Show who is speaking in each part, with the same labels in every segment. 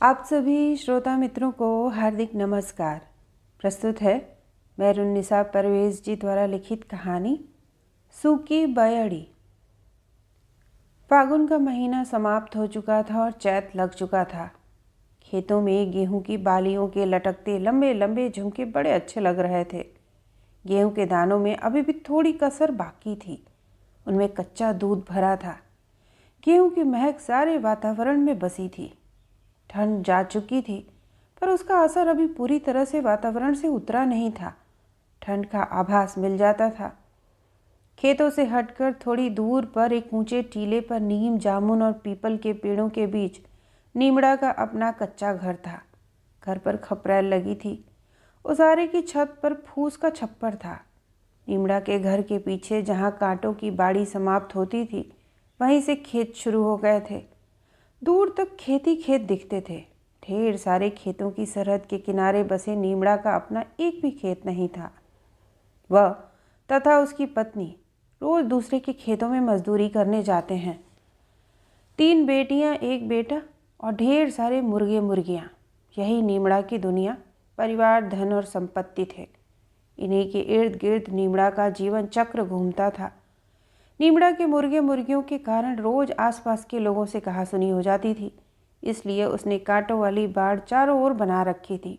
Speaker 1: आप सभी श्रोता मित्रों को हार्दिक नमस्कार। प्रस्तुत है मेहरुन्निसा परवेज़ जी द्वारा लिखित कहानी सूखी बयड़ी। फागुन का महीना समाप्त हो चुका था और चैत लग चुका था। खेतों में गेहूं की बालियों के लटकते लंबे लंबे झुमके बड़े अच्छे लग रहे थे। गेहूं के दानों में अभी भी थोड़ी कसर बाकी थी, उनमें कच्चा दूध भरा था। गेहूं की महक सारे वातावरण में बसी थी। ठंड जा चुकी थी, पर उसका असर अभी पूरी तरह से वातावरण से उतरा नहीं था। ठंड का आभास मिल जाता था। खेतों से हटकर थोड़ी दूर पर एक ऊंचे टीले पर नीम, जामुन और पीपल के पेड़ों के बीच नीमड़ा का अपना कच्चा घर था। घर पर खपरैल लगी थी। उसारे की छत पर फूस का छप्पर था। नीमड़ा के घर के पीछे जहाँ कांटों की बाड़ी समाप्त होती थी, वहीं से खेत शुरू हो गए थे। दूर तक खेत ही खेत दिखते थे। ढेर सारे खेतों की सरहद के किनारे बसे नीमड़ा का अपना एक भी खेत नहीं था। वह तथा उसकी पत्नी रोज दूसरे के खेतों में मजदूरी करने जाते हैं। 3 बेटियां, 1 बेटा और ढेर सारे मुर्गे मुर्गियां, यही नीमड़ा की दुनिया, परिवार, धन और संपत्ति थे। इन्हीं के इर्द गिर्द नीमड़ा का जीवन चक्र घूमता था। नीमड़ा के मुर्गे मुर्गियों के कारण रोज आसपास के लोगों से कहासुनी हो जाती थी, इसलिए उसने कांटों वाली बाड़ चारों ओर बना रखी थी।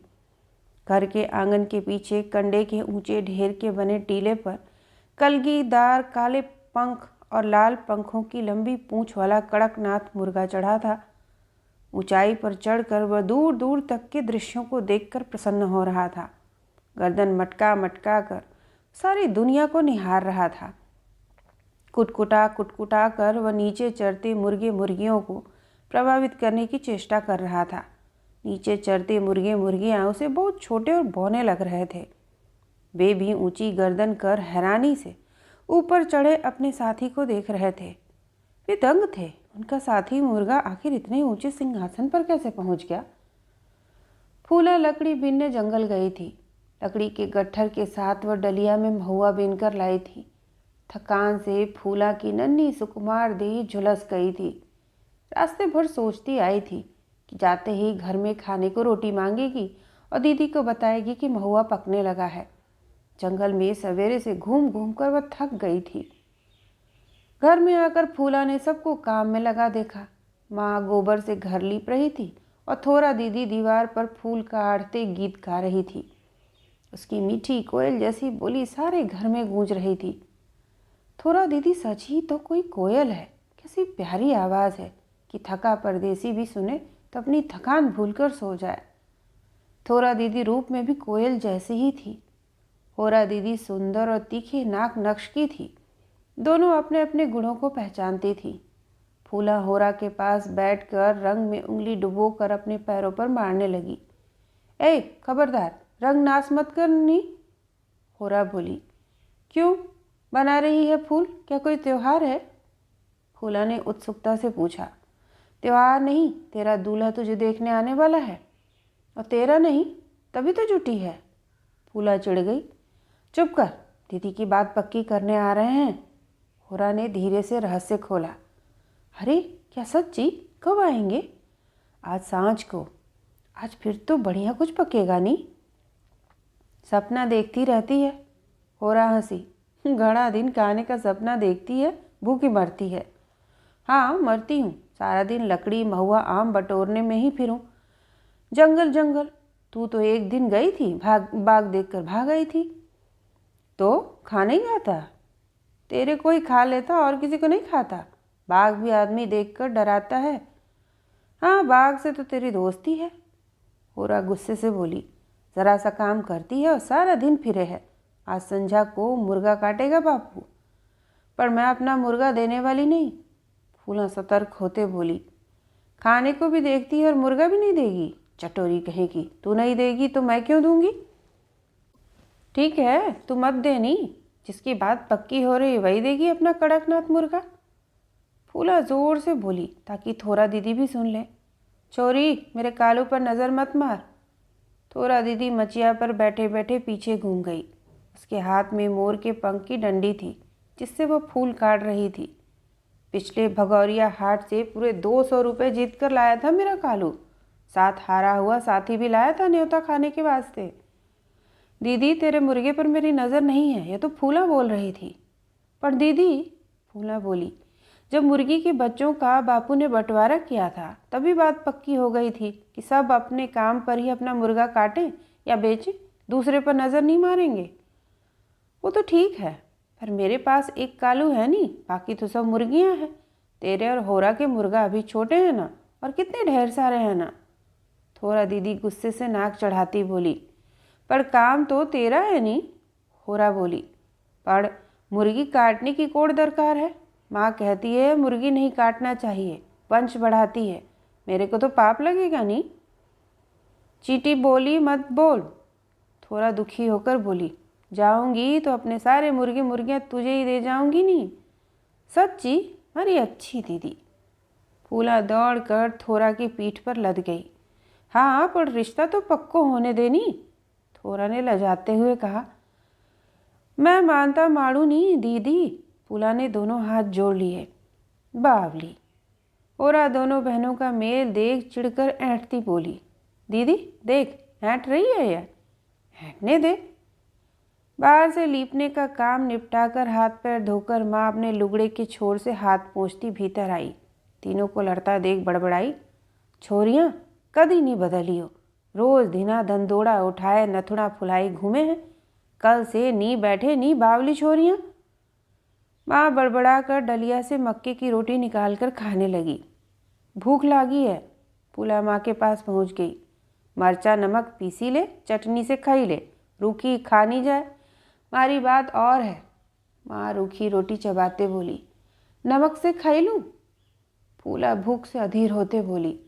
Speaker 1: घर के आंगन के पीछे कंडे के ऊंचे ढेर के बने टीले पर कलगीदार काले पंख और लाल पंखों की लंबी पूंछ वाला कड़कनाथ मुर्गा चढ़ा था। ऊंचाई पर चढ़कर वह दूर दूर तक के दृश्यों को देखकर प्रसन्न हो रहा था। गर्दन मटका मटका कर सारी दुनिया को निहार रहा था। कुटकुटा कुटकुटा कर वह नीचे चरते मुर्गे मुर्गियों को प्रभावित करने की चेष्टा कर रहा था। नीचे चरते मुर्गे मुर्गियां उसे बहुत छोटे और बौने लग रहे थे। वे भी ऊंची गर्दन कर हैरानी से ऊपर चढ़े अपने साथी को देख रहे थे। वे दंग थे, उनका साथी मुर्गा आखिर इतने ऊंचे सिंहासन पर कैसे पहुंच गया। फूला लकड़ी बीनने जंगल गई थी। लकड़ी के गट्ठर के साथ वह डलिया में महुआ बीनकर लाई थी। थकान से फूला की नन्ही सुकुमार देह झुलस गई थी। रास्ते भर सोचती आई थी कि जाते ही घर में खाने को रोटी मांगेगी और दीदी को बताएगी कि महुआ पकने लगा है। जंगल में सवेरे से घूम घूम कर वह थक गई थी। घर में आकर फूला ने सबको काम में लगा देखा। माँ गोबर से घर लीप रही थी और थोड़ा दीदी दीवार पर फूल काढ़ते गीत गा रही थी। उसकी मीठी कोयल जैसी बोली सारे घर में गूंज रही थी। थोड़ा दीदी सच ही तो कोई कोयल है, कैसी प्यारी आवाज़ है कि थका परदेसी भी सुने तो अपनी थकान भूलकर सो जाए। थोड़ा दीदी रूप में भी कोयल जैसी ही थी। होरा दीदी सुंदर और तीखे नाक नक्श की थी। दोनों अपने अपने गुणों को पहचानती थी। फूला होरा के पास बैठकर रंग में उंगली डुबोकर अपने पैरों पर मारने लगी। ए खबरदार, रंग नाश मत करनी। होरा बोली। क्यों, बना रही है फूल, क्या कोई त्योहार है? फूला ने उत्सुकता से पूछा। त्योहार नहीं, तेरा दूल्हा तुझे देखने आने वाला है। और तेरा नहीं, तभी तो जुटी है। फूला चिढ़ गई। चुप कर, दीदी की बात पक्की करने आ रहे हैं। होरा ने धीरे से रहस्य खोला। अरे क्या सच्ची, कब आएंगे? आज सांझ को। आज फिर तो बढ़िया कुछ पकेगा नहीं। सपना देखती रहती है। होरा हंसी। घड़ा दिन खाने का सपना देखती है, भूखी मरती है। हाँ मरती हूँ, सारा दिन लकड़ी महुआ आम बटोरने में ही फिरूं। जंगल जंगल, तू तो एक दिन गई थी, बाग देखकर भाग आई थी। तो खा नहीं आता? तेरे को ही खा लेता और किसी को नहीं खाता। बाघ भी आदमी देखकर डराता है। हाँ, बाघ से तो तेरी दोस्ती है। होरा गुस्से से बोली। जरा सा काम करती है और सारा दिन फिरे है। आज संझा को मुर्गा काटेगा बापू, पर मैं अपना मुर्गा देने वाली नहीं। फूला सतर्क होते बोली। खाने को भी देखती है और मुर्गा भी नहीं देगी? चटोरी कहेगी, तू नहीं देगी तो मैं क्यों दूंगी? ठीक है, तू मत देनी, जिसकी बात पक्की हो रही वही देगी अपना कड़कनाथ मुर्गा। फूला जोर से बोली ताकि थोड़ा दीदी भी सुन ले। चोरी, मेरे कालू पर नज़र मत मार। थोड़ा दीदी मचिया पर बैठे बैठे पीछे घूम गई। उसके हाथ में मोर के पंख की डंडी थी, जिससे वह फूल काट रही थी। पिछले भगौरिया हाट से पूरे 200 रुपये जीत कर लाया था मेरा कालू। साथ हारा हुआ साथी भी लाया था न्योता खाने के वास्ते। दीदी तेरे मुर्गे पर मेरी नज़र नहीं है, ये तो फूला बोल रही थी। पर दीदी, फूला बोली, जब मुर्गी के बच्चों का बापू ने बंटवारा किया था तभी बात पक्की हो गई थी कि सब अपने काम पर ही अपना मुर्गा काटें या बेचें, दूसरे पर नज़र नहीं मारेंगे। वो तो ठीक है, पर मेरे पास एक कालू है नहीं, बाकी तो सब मुर्गियां हैं। तेरे और होरा के मुर्गा अभी छोटे हैं ना, और कितने ढेर सारे हैं ना। थोड़ा दीदी गुस्से से नाक चढ़ाती बोली, पर काम तो तेरा है नहीं। होरा बोली, पर मुर्गी काटने की कोड़ दरकार है। माँ कहती है मुर्गी नहीं काटना चाहिए, वंश बढ़ाती है। मेरे को तो पाप लगेगा नहीं। चीटी बोली, मत बोल। थोड़ा दुखी होकर बोली, जाऊंगी तो अपने सारे मुर्गे मुर्गियाँ तुझे ही दे जाऊंगी नहीं। सच्ची? अरे अच्छी दीदी। फूला दौड़ कर थोड़ा की पीठ पर लद गई। हाँ, पर रिश्ता तो पक्को होने देनी। थोड़ा ने लजाते हुए कहा। मैं मानता माड़ू नहीं दीदी। फूला ने दोनों हाथ जोड़ लिए। बावली। ओरा दोनों बहनों का मेल देख चिढ़कर ऐंठती बोली, दीदी देख, ऐंठ रही है यार, ऐंठने दे। बाहर से लीपने का काम निपटाकर हाथ पैर धोकर माँ अपने लुगड़े के छोर से हाथ पोंछती भीतर आई। तीनों को लड़ता देख बड़बड़ाई, छोरियाँ कदी नहीं बदली हो, रोज धीना धंधोड़ा उठाए नथुड़ा फुलाई घूमे हैं, कल से नी बैठे नी बावली छोरियाँ। माँ बड़बड़ा कर डलिया से मक्के की रोटी निकाल कर खाने लगी। भूख लागी है। फूला माँ के पास पहुँच गई। मरचा नमक पीसी ले, चटनी से खाई ले, रूखी खानी जाए। मारी बात और है। माँ रूखी रोटी चबाते बोली, नमक से खाई लूँ? फूला भूख से अधीर होते बोली,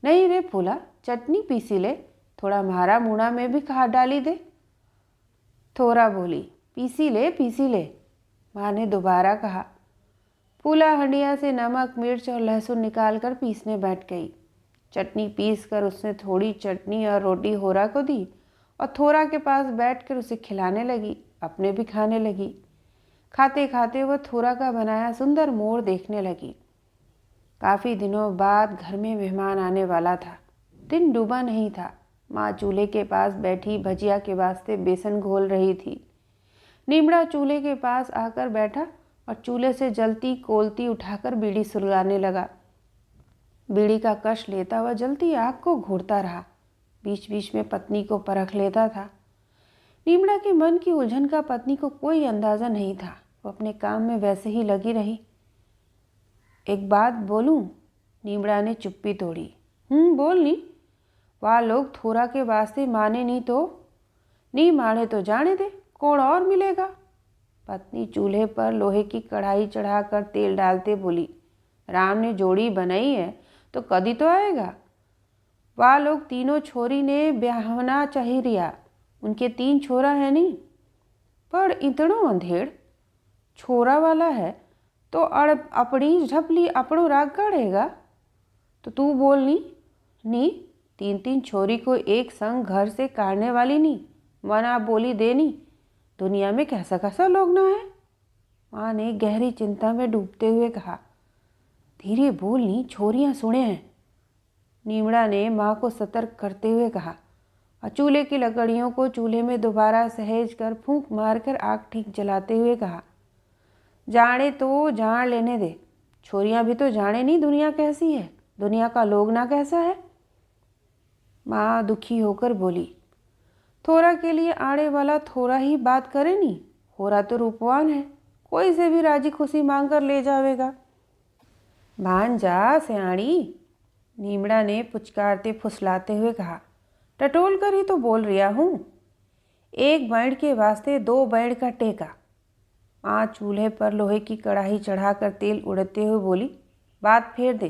Speaker 1: नहीं रे फूला, चटनी पीसी ले, थोड़ा म्हारा मुड़ा में भी खा डाली दे। थोड़ा बोली, पीसी ले पीसी ले। माँ ने दोबारा कहा। फूला हंडिया से नमक मिर्च और लहसुन निकाल कर पीसने बैठ गई। चटनी पीस कर उसने थोड़ी चटनी और रोटी होरा को दी और थोड़ा के पास बैठकर उसे खिलाने लगी, अपने भी खाने लगी। खाते खाते वह थोड़ा का बनाया सुंदर मोर देखने लगी। काफ़ी दिनों बाद घर में मेहमान आने वाला था। दिन डूबा नहीं था। माँ चूल्हे के पास बैठी भजिया के वास्ते बेसन घोल रही थी। नीमड़ा चूल्हे के पास आकर बैठा और चूल्हे से जलती कोलती उठाकर बीड़ी सुलगाने लगा। बीड़ी का कश लेता हुआ जलती आग को घूरता रहा। बीच बीच में पत्नी को परख लेता था। नीमड़ा के मन की उलझन का पत्नी को कोई अंदाज़ा नहीं था। वो अपने काम में वैसे ही लगी रही। एक बात बोलूं? नीमड़ा ने चुप्पी तोड़ी। बोल नी। वह लोग थोड़ा के वास्ते माने नहीं तो नहीं माने तो जाने दे, कौन और मिलेगा। पत्नी चूल्हे पर लोहे की कढ़ाई चढ़ाकर तेल डालते बोली, राम ने जोड़ी बनाई है तो कदी तो आएगा। वह लोग तीनों छोरी ने ब्याहना चाही रिया, उनके 3 छोरा है नहीं। पर इतनो अंधेड़ छोरा वाला है तो अपनी झपली अपनों राग काढ़ेगा। तो तू बोलनी नी, 3 छोरी को एक संग घर से काढ़ने वाली नी, मना बोली देनी। दुनिया में कैसा कैसा लोग ना है। माँ ने गहरी चिंता में डूबते हुए कहा। धीरे बोलनी, छोरियाँ सुने हैं। नीमड़ा ने माँ को सतर्क करते हुए कहा और चूल्हे की लकड़ियों को चूल्हे में दोबारा सहेज कर फूंक मारकर आग ठीक जलाते हुए कहा, जाने तो जान लेने दे। छोरियाँ भी तो जाने नहीं दुनिया कैसी है, दुनिया का लोग ना कैसा है। माँ दुखी होकर बोली, थोड़ा के लिए आने वाला थोड़ा ही बात करे नहीं, होरा तो रूपवान है, कोई से भी राजी खुशी मांग कर ले जावेगा। मान जा सियाणी, नीमड़ा ने पुचकारते फुसलाते हुए कहा। टटोल कर ही तो बोल रिया हूँ। 1 बैंड के वास्ते 2 बैंड का टेका। माँ चूल्हे पर लोहे की कढ़ाई चढ़ाकर तेल उड़ते हुए बोली, बात फेर दे,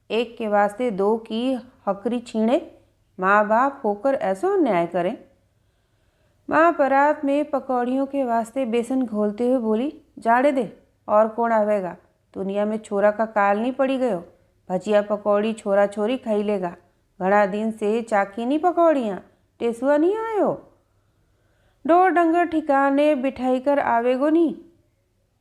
Speaker 1: 1 के वास्ते 2 की हकरी छीणे। माँ बाप होकर ऐसा अन्याय करें। माँ परात में पकौड़ियों के वास्ते बेसन घोलते हुए बोली, जाड़े दे, और कौन आवेगा। दुनिया में छोरा का काल नहीं पड़ी गयो। भजिया पकौड़ी छोरा छोरी खाई लेगा। घड़ा दिन से चाकी नहीं पकौड़ियाँ, टेसुआ नहीं आयो। डोर डंगर ठिकाने बिठाई कर आवेगो नहीं।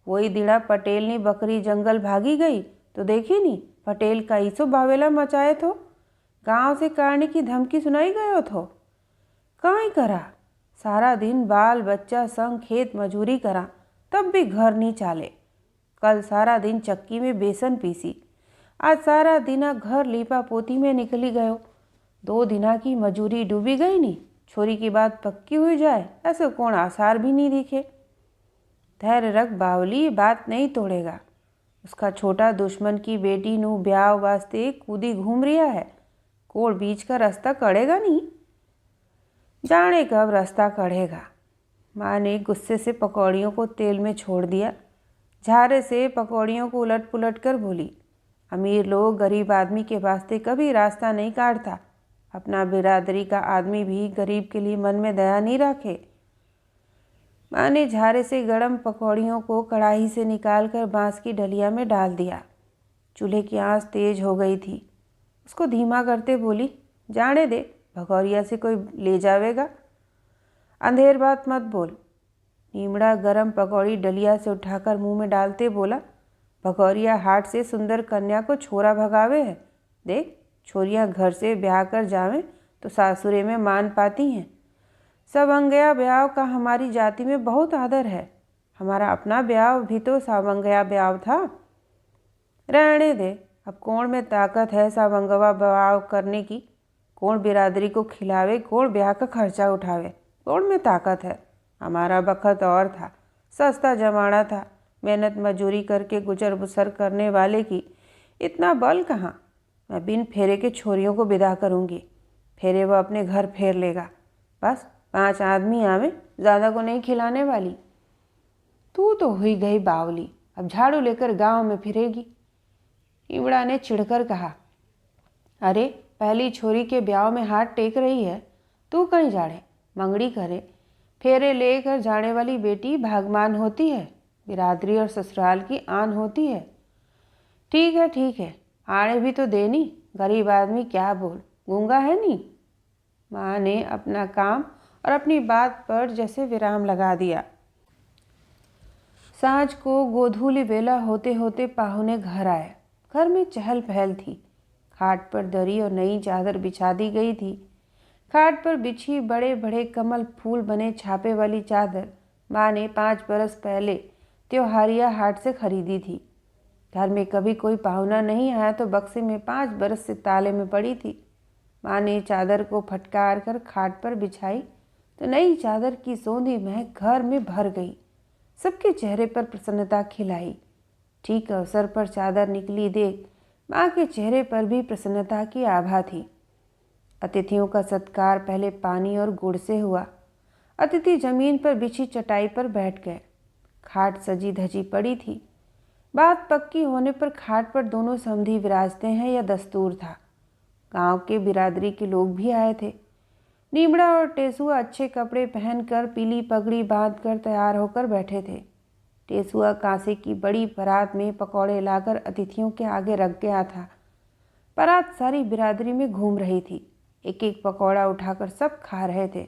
Speaker 1: वही दिड़ा पटेल ने बकरी जंगल भागी गई तो देखी नहीं, पटेल का ईसो बावेला मचाए थो। गांव से काटने की धमकी सुनाई गयो थो। काई करा, सारा दिन बाल बच्चा संग खेत मजूरी करा, तब भी घर नहीं चाले। कल सारा दिन चक्की में बेसन पीसी, आज सारा दिना घर लीपा पोती में निकली गयो। 2 दिना की मजूरी डूबी गई नी। छोरी की बात पक्की हुई जाए ऐसे कौन आसार भी नहीं दिखे। धैर्य रख बावली, बात नहीं तोड़ेगा। उसका छोटा दुश्मन की बेटी नू ब्याह वास्ते कूदी घूम रिया है, कोड़ बीच का रास्ता कड़ेगा नहीं। जाने कब रास्ता कड़ेगा। माँ ने गुस्से से पकौड़ियों को तेल में छोड़ दिया। झारे से पकौड़ियों को उलट पुलट कर बोली, अमीर लोग गरीब आदमी के वास्ते कभी रास्ता नहीं काटता। अपना बिरादरी का आदमी भी गरीब के लिए मन में दया नहीं रखे। माँ ने झारे से गरम पकौड़ियों को कढ़ाई से निकालकर बांस की डलिया में डाल दिया। चूल्हे की आंच तेज हो गई थी। उसको धीमा करते बोली, जाने दे, भगौरिया से कोई ले जावेगा। अंधेर बात मत बोल। नीमड़ा गरम पकौड़ी डलिया से उठाकर मुंह में डालते बोला, भगौरिया हाट से सुंदर कन्या को छोरा भगावे है। देख, छोरियां घर से ब्याह कर जावें तो सासुरे में मान पाती हैं। सवंगया ब्याह का हमारी जाति में बहुत आदर है। हमारा अपना ब्याह भी तो सावंगया ब्याह था। रहने दे, अब कौन में ताकत है सावंगवा ब्याह करने की। कौन बिरादरी को खिलावे, कौन ब्याह का खर्चा उठावे, कौन में ताकत है। हमारा बखत और था, सस्ता जमाना था। मेहनत मजूरी करके गुजर बसर करने वाले की इतना बल कहाँ। मैं बिन फेरे के छोरियों को विदा करूँगी, फेरे वह अपने घर फेर लेगा। बस 5 आदमी आवे, ज़्यादा को नहीं खिलाने वाली। तू तो हुई गई बावली, अब झाड़ू लेकर गांव में फिरेगी। इमड़ा ने चिढ़कर कहा, अरे पहली छोरी के ब्याह में हाथ टेक रही है, तू कहीं जाड़े मंगड़ी करे। फेरे लेकर जाने वाली बेटी भागमान होती है, बिरादरी और ससुराल की आन होती है। ठीक है, आने भी तो देनी। गरीब आदमी क्या बोल, गूंगा है नी। माँ ने अपना काम और अपनी बात पर जैसे विराम लगा दिया। सांझ को गोधूली वेला होते होते पाहुने घर आए। घर में चहल पहल थी। खाट पर दरी और नई चादर बिछा दी गई थी। खाट पर बिछी बड़े बड़े कमल फूल बने छापे वाली चादर माँ ने 5 बरस पहले त्योहारिया हाट से खरीदी थी। घर में कभी कोई पाहुना नहीं आया तो बक्से में 5 बरस से ताले में पड़ी थी। माँ ने चादर को फटकार कर खाट पर बिछाई तो नई चादर की सौंधी महक घर में भर गई। सबके चेहरे पर प्रसन्नता खिलाई। ठीक अवसर पर चादर निकली देख माँ के चेहरे पर भी प्रसन्नता की आभा थी। अतिथियों का सत्कार पहले पानी और गुड़ से हुआ। अतिथि जमीन पर बिछी चटाई पर बैठ गए। खाट सजी धजी पड़ी थी। बात पक्की होने पर खाट पर दोनों समधी विराजते हैं यह दस्तूर था। गांव के बिरादरी के लोग भी आए थे। नीमड़ा और टेसुआ अच्छे कपड़े पहनकर पीली पगड़ी बांधकर तैयार होकर बैठे थे। टेसुआ कांसे की बड़ी परात में पकौड़े लाकर अतिथियों के आगे रख गया था। परात सारी बिरादरी में घूम रही थी। एक एक पकौड़ा उठाकर सब खा रहे थे।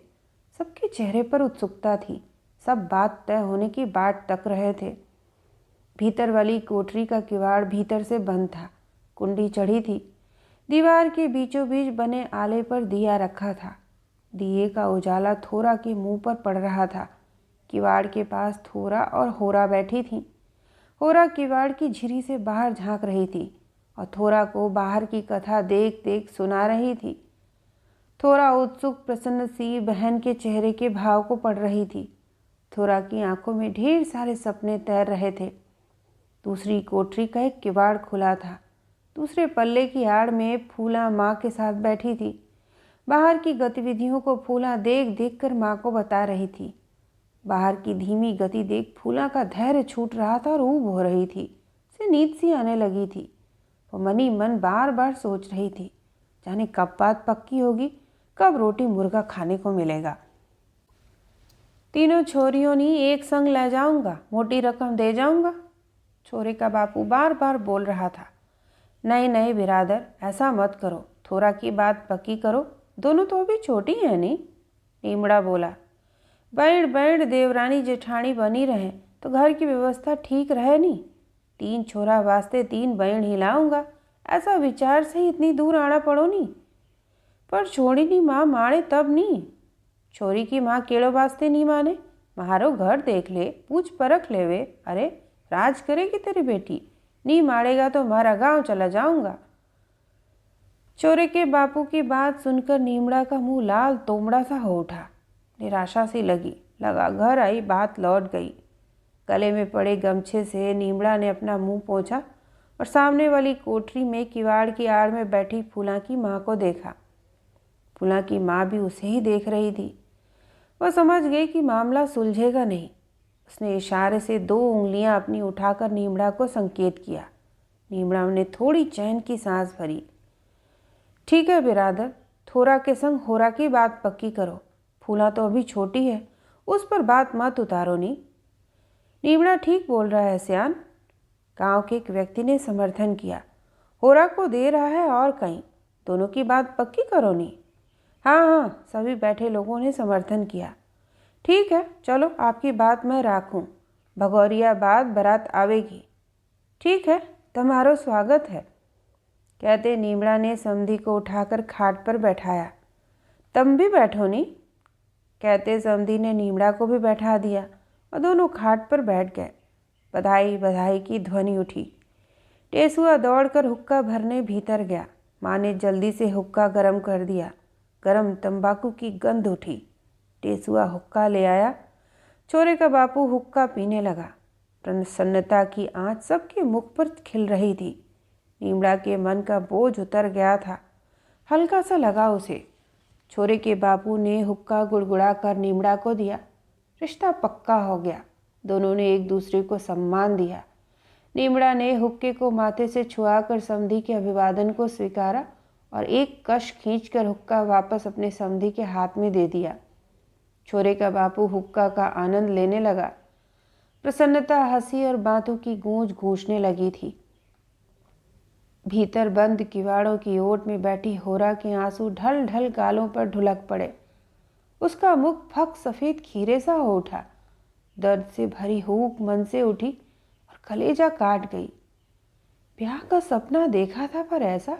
Speaker 1: सबके चेहरे पर उत्सुकता थी। सब बात तय होने की बाट तक रहे थे। भीतर वाली कोठरी का किवाड़ भीतर से बंद था। कुंडी चढ़ी थी। दीवार के बीचों बीच बने आले पर दिया रखा था। दिए का उजाला थोरा के मुंह पर पड़ रहा था। किवाड़ के पास थोरा और होरा बैठी थी। होरा किवाड़ की झिरी से बाहर झांक रही थी और थोरा को बाहर की कथा देख देख सुना रही थी। थोरा उत्सुक प्रसन्न सी बहन के चेहरे के भाव को पढ़ रही थी। थोरा की आंखों में ढेर सारे सपने तैर रहे थे। दूसरी कोठरी का एक किवाड़ खुला था। दूसरे पल्ले की आड़ में फूला माँ के साथ बैठी थी। बाहर की गतिविधियों को फूला देख देख कर माँ को बता रही थी। बाहर की धीमी गति देख फूला का धैर्य छूट रहा था और ऊब हो रही थी। उसे नींद सी आने लगी थी। वो मनी मन बार बार सोच रही थी, जाने कब बात पक्की होगी, कब रोटी मुर्गा खाने को मिलेगा। तीनों छोरियों ने एक संग ले जाऊंगा, मोटी रकम दे जाऊंगा। छोरे का बापू बार बार बोल रहा था। नहीं नहीं बिरादर, ऐसा मत करो, थोड़ा की बात पक्की करो, दोनों तो अभी छोटी हैं नहीं। नीमड़ा बोला, बैठ बैठ देवरानी जेठानी बनी रहे तो घर की व्यवस्था ठीक रहे नहीं। 3 छोरा वास्ते 3 बैठ हिलाऊंगा, ऐसा विचार से ही इतनी दूर आना पड़ो नहीं। पर छोड़ी माँ माने तब नहीं। छोरी की माँ केड़ो वास्ते नहीं माने? म्हारो घर देख ले, पूछ परख ले वे। अरे राज करेगी तेरी बेटी, नहीं मारेगा तो हमारा गांव चला जाऊंगा। छोरे के बापू की बात सुनकर नीमड़ा का मुंह लाल तोमड़ा सा हो उठा। निराशा सी लगा घर आई बात लौट गई। गले में पड़े गमछे से नीमड़ा ने अपना मुंह पोंछा और सामने वाली कोठरी में किवाड़ की आड़ में बैठी फूला की माँ को देखा। फूला की माँ भी उसे ही देख रही थी। वह समझ गई कि मामला सुलझेगा नहीं। उसने इशारे से 2 उंगलियां अपनी उठाकर नीमड़ा को संकेत किया। नीमड़ा ने थोड़ी चैन की सांस भरी। ठीक है बिरादर, थोरा के संग होरा की बात पक्की करो। फूला तो अभी छोटी है, उस पर बात मत उतारो नी। नीमड़ा ठीक बोल रहा है सियान, गांव के एक व्यक्ति ने समर्थन किया। होरा को दे रहा है और कहीं, दोनों की बात पक्की करो नी। हाँ, सभी बैठे लोगों ने समर्थन किया। ठीक है, चलो आपकी बात मैं राखूं। भगौरिया बाद बारात आवेगी। ठीक है, तुम्हारो स्वागत है, कहते नीमड़ा ने समधी को उठाकर खाट पर बैठाया। तुम भी बैठो नी, कहते समधी ने नीमड़ा को भी बैठा दिया और दोनों खाट पर बैठ गए। बधाई बधाई की ध्वनि उठी। टेसुआ दौड़कर हुक्का भरने भीतर गया। माँ ने जल्दी से हुक्का गर्म कर दिया। गरम तंबाकू की गंध उठी। टेसुआ हुक्का ले आया। छोरे का बापू हुक्का पीने लगा। प्रसन्नता की आंच सबके मुख पर खिल रही थी। नीमड़ा के मन का बोझ उतर गया था। हल्का सा लगा उसे। छोरे के बापू ने हुक्का गुड़गुड़ा कर नीमड़ा को दिया। रिश्ता पक्का हो गया। दोनों ने एक दूसरे को सम्मान दिया। नीमड़ा ने हुक्के को माथे से छुआकर समधी के अभिवादन को स्वीकारा और एक कश खींचकर हुक्का वापस अपने समधी के हाथ में दे दिया। छोरे का बापू हुक्का का आनंद लेने लगा। प्रसन्नता हंसी और बातों की गूंज गूंजने लगी थी। भीतर बंद किवाड़ों की ओट में बैठी होरा के आंसू ढल ढल गालों पर ढुलक पड़े। उसका मुख फक सफेद खीरे सा हो उठा। दर्द से भरी हूक मन से उठी और कलेजा काट गई। ब्याह का सपना देखा था, पर ऐसा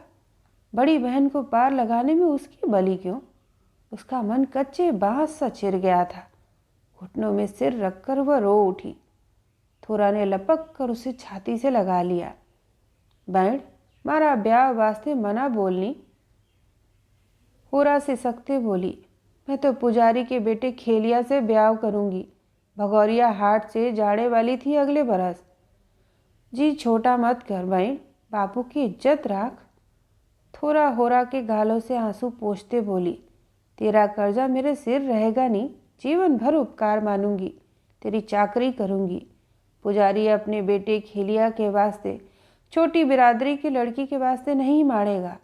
Speaker 1: बड़ी बहन को पार लगाने में उसकी बलि क्यों? उसका मन कच्चे बांस सा चिर गया था। घुटनों में सिर रखकर वह रो उठी। थोरा ने लपक कर उसे छाती से लगा लिया। बहन, मारा ब्याह वास्ते मना बोलनी। होरा से सकते बोली, मैं तो पुजारी के बेटे खेलिया से ब्याह करूंगी। भगौरिया हाट से जाड़े वाली थी अगले बरस। जी छोटा मत कर बहन, बापू की इज्जत राख। थोरा होरा के गालों से आंसू पोंछते बोली, तेरा कर्जा मेरे सिर रहेगा नहीं। जीवन भर उपकार मानूंगी, तेरी चाकरी करूंगी। पुजारी अपने बेटे खेलिया के वास्ते, छोटी बिरादरी की लड़की के वास्ते नहीं मारेगा।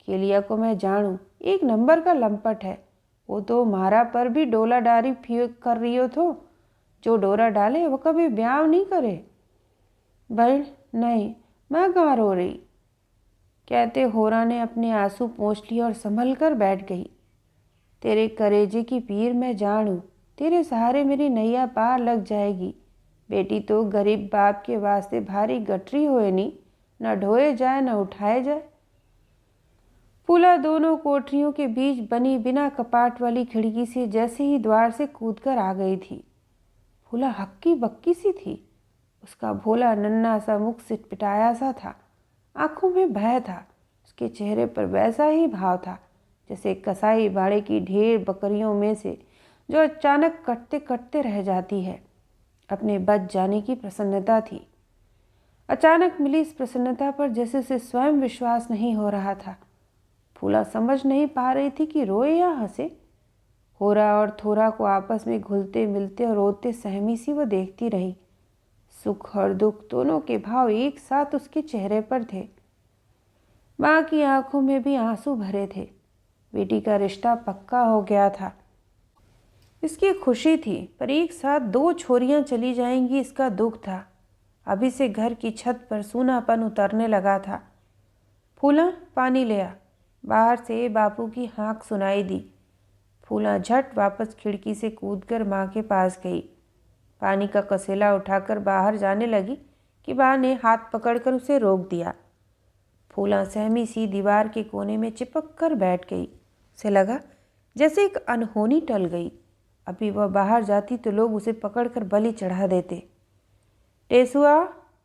Speaker 1: खेलिया को मैं जानूं, 1 नंबर का लंपट है। वो तो मारा पर भी डोला डारी कर रही हो तो जो डोरा डाले वो कभी ब्याह नहीं करे। बहन नहीं, मैं कहाँ रो रही, कहते होरा ने अपने आंसू पोंछ लिए और संभल कर बैठ गई। तेरे करेजे की पीर मैं जानूं, तेरे सहारे मेरी नैया पार लग जाएगी। बेटी तो गरीब बाप के वास्ते भारी गठरी होए नहीं, न ढोए जाए न उठाए जाए। फूला दोनों कोठरियों के बीच बनी बिना कपाट वाली खिड़की से जैसे ही द्वार से कूदकर आ गई थी। फूला हक्की बक्की सी थी। उसका भोला नन्हा सा मुख सिटपिटाया सा था। आंखों में भय था। उसके चेहरे पर वैसा ही भाव था जैसे कसाई बाड़े की ढेर बकरियों में से जो अचानक कटते कटते रह जाती है। अपने बच जाने की प्रसन्नता थी। अचानक मिली इस प्रसन्नता पर जैसे उसे स्वयं विश्वास नहीं हो रहा था। फूला समझ नहीं पा रही थी कि रोए या हंसे। होरा और थोरा को आपस में घुलते मिलते और रोते सहमी सी वो देखती रही। सुख और दुख दोनों के भाव एक साथ उसके चेहरे पर थे। माँ की आंखों में भी आंसू भरे थे। बेटी का रिश्ता पक्का हो गया था। इसकी खुशी थी, पर एक साथ 2 छोरियां चली जाएंगी इसका दुख था। अभी से घर की छत पर सूनापन उतरने लगा था। फूला पानी ले आ, बाहर से बापू की हाँक सुनाई दी। फूला झट वापस खिड़की से कूदकर माँ के पास गई। पानी का कसेला उठाकर बाहर जाने लगी कि माँ ने हाथ पकड़कर उसे रोक दिया। फूला सहमी सी दीवार के कोने में चिपक कर बैठ गई। से लगा जैसे एक अनहोनी टल गई। अभी वह बाहर जाती तो लोग उसे पकड़कर बलि चढ़ा देते। टेसुआ,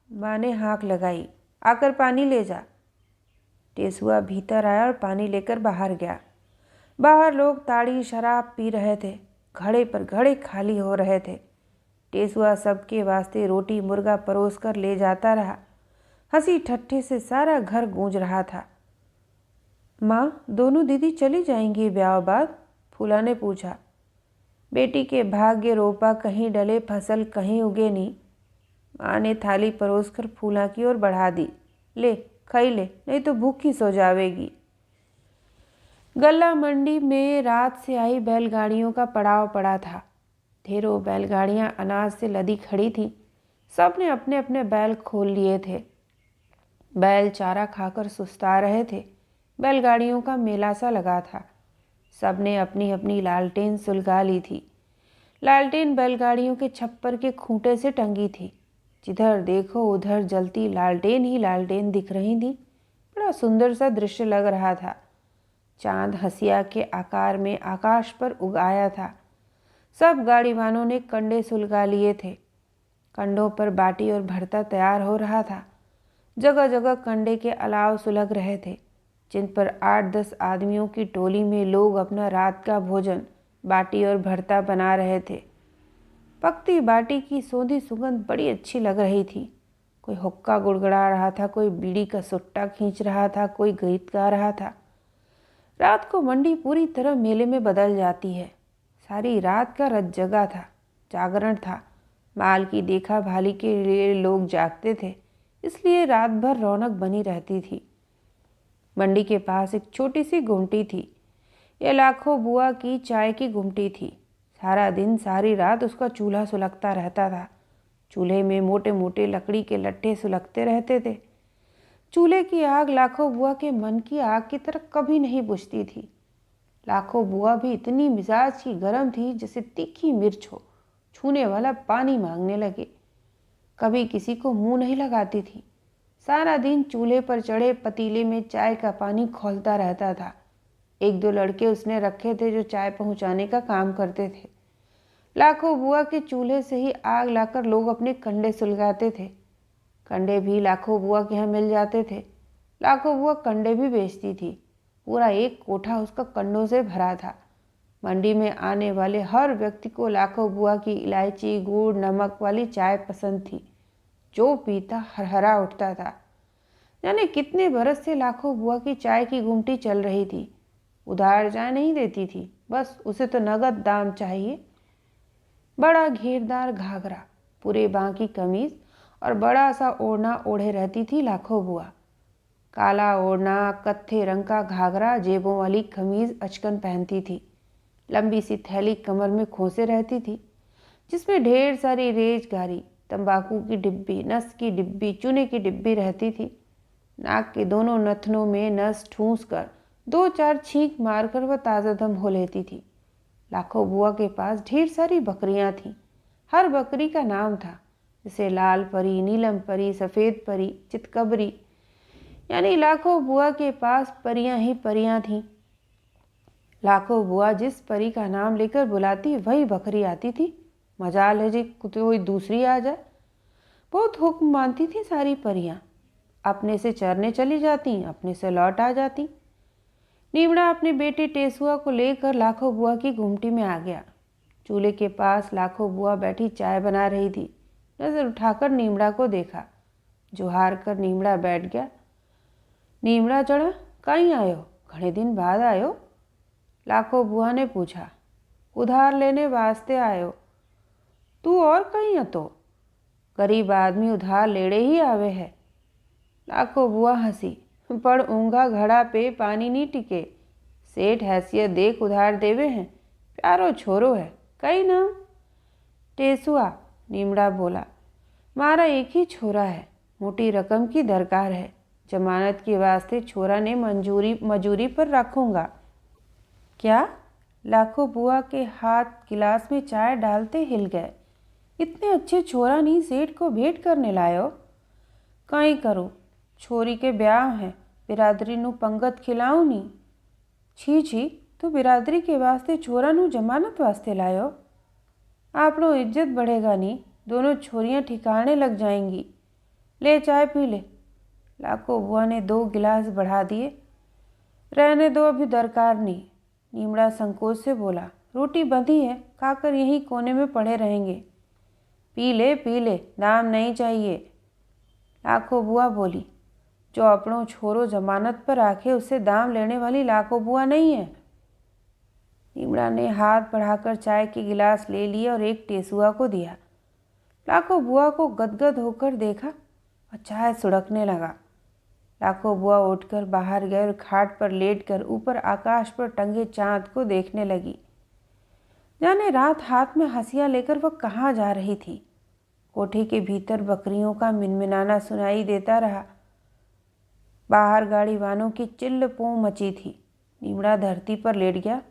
Speaker 1: माँ ने हाँक लगाई, आकर पानी ले जा। टेसुआ भीतर आया और पानी लेकर बाहर गया। बाहर लोग ताड़ी शराब पी रहे थे, घड़े पर घड़े खाली हो रहे थे। टेसुआ सबके वास्ते रोटी मुर्गा परोस कर ले जाता रहा। हंसी ठट्ठे से सारा घर गूंज रहा था। माँ, दोनों दीदी चली जाएंगी ब्याह बाद? फूला ने पूछा। बेटी के भाग्य रोपा कहीं डले, फसल कहीं उगे नहीं। माँ ने थाली परोस कर फूला की ओर बढ़ा दी। ले खाई ले, नहीं तो भूखी सो जावेगी। गल्ला मंडी में रात से आई बैलगाड़ियों का पड़ाव पड़ा था। ढेरों बैलगाड़ियां अनाज से लदी खड़ी थीं। सब ने अपने अपने बैल खोल लिए थे। बैल चारा खाकर सुस्ता रहे थे। बैलगाड़ियों का मेला सा लगा था। सब ने अपनी अपनी लालटेन सुलगा ली थी। लालटेन बैलगाड़ियों के छप्पर के खूंटे से टंगी थी। जिधर देखो उधर जलती लालटेन ही लालटेन दिख रही थी। बड़ा सुंदर सा दृश्य लग रहा था। चांद हंसिया के आकार में आकाश पर उग आया था। सब गाड़ीवानों ने कंडे सुलगा लिए थे। कंडों पर बाटी और भरता तैयार हो रहा था। जगह जगह कंडे के अलाव सुलग रहे थे, जिन पर 8-10 आदमियों की टोली में लोग अपना रात का भोजन बाटी और भरता बना रहे थे। पकती बाटी की सौंधी सुगंध बड़ी अच्छी लग रही थी। कोई हुक्का गुड़गड़ा रहा था, कोई बीड़ी का सुट्टा खींच रहा था, कोई गीत गा रहा था। रात को मंडी पूरी तरह मेले में बदल जाती है। सारी रात का रत जगा था, जागरण था। माल की देखा भाली के लिए लोग जागते थे, इसलिए रात भर रौनक बनी रहती थी। मंडी के पास एक छोटी सी गुमटी थी। यह लाखों बुआ की चाय की गुमटी थी। सारा दिन सारी रात उसका चूल्हा सुलगता रहता था। चूल्हे में मोटे मोटे लकड़ी के लट्ठे सुलगते रहते थे। चूल्हे की आग लाखों बुआ के मन की आग की तरह कभी नहीं बुझती थी। लाखों बुआ भी इतनी मिजाज की गर्म थी जैसे तीखी मिर्च हो, छूने वाला पानी मांगने लगे। कभी किसी को मुंह नहीं लगाती थी। सारा दिन चूल्हे पर चढ़े पतीले में चाय का पानी खौलता रहता था। 1-2 लड़के उसने रखे थे जो चाय पहुंचाने का काम करते थे। लाखों बुआ के चूल्हे से ही आग लाकर लोग अपने कंडे सुलगाते थे। कंडे भी लाखों बुआ के यहाँ मिल जाते थे। लाखों बुआ कंडे भी बेचती थी। पूरा एक कोठा उसका कंडों से भरा था। मंडी में आने वाले हर व्यक्ति को लाखों बुआ की इलायची, गुड़, नमक वाली चाय पसंद थी। जो पीता हरहरा उठता था। जाने कितने बरस से लाखों बुआ की चाय की गुमटी चल रही थी। उधार चाय नहीं देती थी, बस उसे तो नगद दाम चाहिए। बड़ा घेरदार घाघरा, पूरे बाँ की कमीज और बड़ा सा ओढ़ना ओढ़े रहती थी लाखों बुआ। काला ओढ़ना, कत्थे रंग का घाघरा, जेबों वाली कमीज अचकन पहनती थी। लंबी सी थैली कमर में खोसे रहती थी, जिसमें ढेर सारी रेजगारी, तंबाकू की डिब्बी, नस की डिब्बी, चूने की डिब्बी रहती थी। नाक के दोनों नथनों में नस ठूंस कर 2-4 छींक मारकर वह ताज़ा दम हो लेती थी। लाखों बुआ के पास ढेर सारी बकरियां थीं। हर बकरी का नाम था, जैसे लाल परी, नीलम परी, सफ़ेद परी, चितकबरी। यानी लाखों बुआ के पास परियां ही परियां थीं। लाखों बुआ जिस परी का नाम लेकर बुलाती वही बकरी आती थी। मजाल है जी कोई दूसरी आ जाए। बहुत हुक्म मानती थी सारी परियां। अपने से चरने चली जाती, अपने से लौट आ जाती। नीमड़ा अपने बेटे टेसुआ को लेकर लाखों बुआ की गुमटी में आ गया। चूल्हे के पास लाखों बुआ बैठी चाय बना रही थी। नजर उठाकर नीमड़ा को देखा। जुहार कर नीमड़ा बैठ गया। नीमड़ा चढ़ा, कहीं आयो? घणे दिन बाद आयो? लाखों बुआ ने पूछा। उधार लेने वास्ते आयो। तू और कहीं हतो? गरीब आदमी उधार लेड़े ही आवे है। लाखों बुआ हंसी। पर ऊंघा घड़ा पे पानी नहीं टिके। सेठ हैसियत देख उधार देवे हैं। प्यारो छोरो है, कहीं ना? टेसुआ, नीमड़ा बोला। मारा एक ही छोरा है, मोटी रकम की दरकार है। जमानत के वास्ते छोरा ने मजूरी पर रखूंगा। क्या? लाखों बुआ के हाथ गिलास में चाय डालते हिल गए। इतने अच्छे छोरा नहीं सेठ को भेंट करने लायो? कहीं करो, छोरी के ब्याह हैं, बिरादरी नू पंगत खिलाऊं नी। छी छी, तो बिरादरी के वास्ते छोरा नू जमानत वास्ते लायो। आपनो इज्जत बढ़ेगा नी, दोनों छोरियां ठिकाने लग जाएंगी। ले चाय पी ले। लाखो बुआ ने 2 गिलास बढ़ा दिए। रहने दो, अभी दरकार नहीं। नीमड़ा संकोच से बोला, रोटी बंधी है, खाकर यहीं कोने में पड़े रहेंगे। पी ले, दाम नहीं चाहिए। लाखो बुआ बोली, जो अपनों छोरो जमानत पर आखे उससे दाम लेने वाली लाखो बुआ नहीं है। नीमड़ा ने हाथ बढ़ाकर चाय के गिलास ले लिए और एक टेसुआ को दिया। लाखो बुआ को गदगद होकर देखा और चाय सुड़कने लगा। लाखो बुआ उठकर बाहर गए और खाट पर लेटकर ऊपर आकाश पर टंगे चांद को देखने लगी। जाने रात हाथ में हंसियां लेकर वह कहाँ जा रही थी। कोठे के भीतर बकरियों का मिनमिनाना सुनाई देता रहा। बाहर गाड़ी वालों की चिल्ल पों मची थी। नीमड़ा धरती पर लेट गया।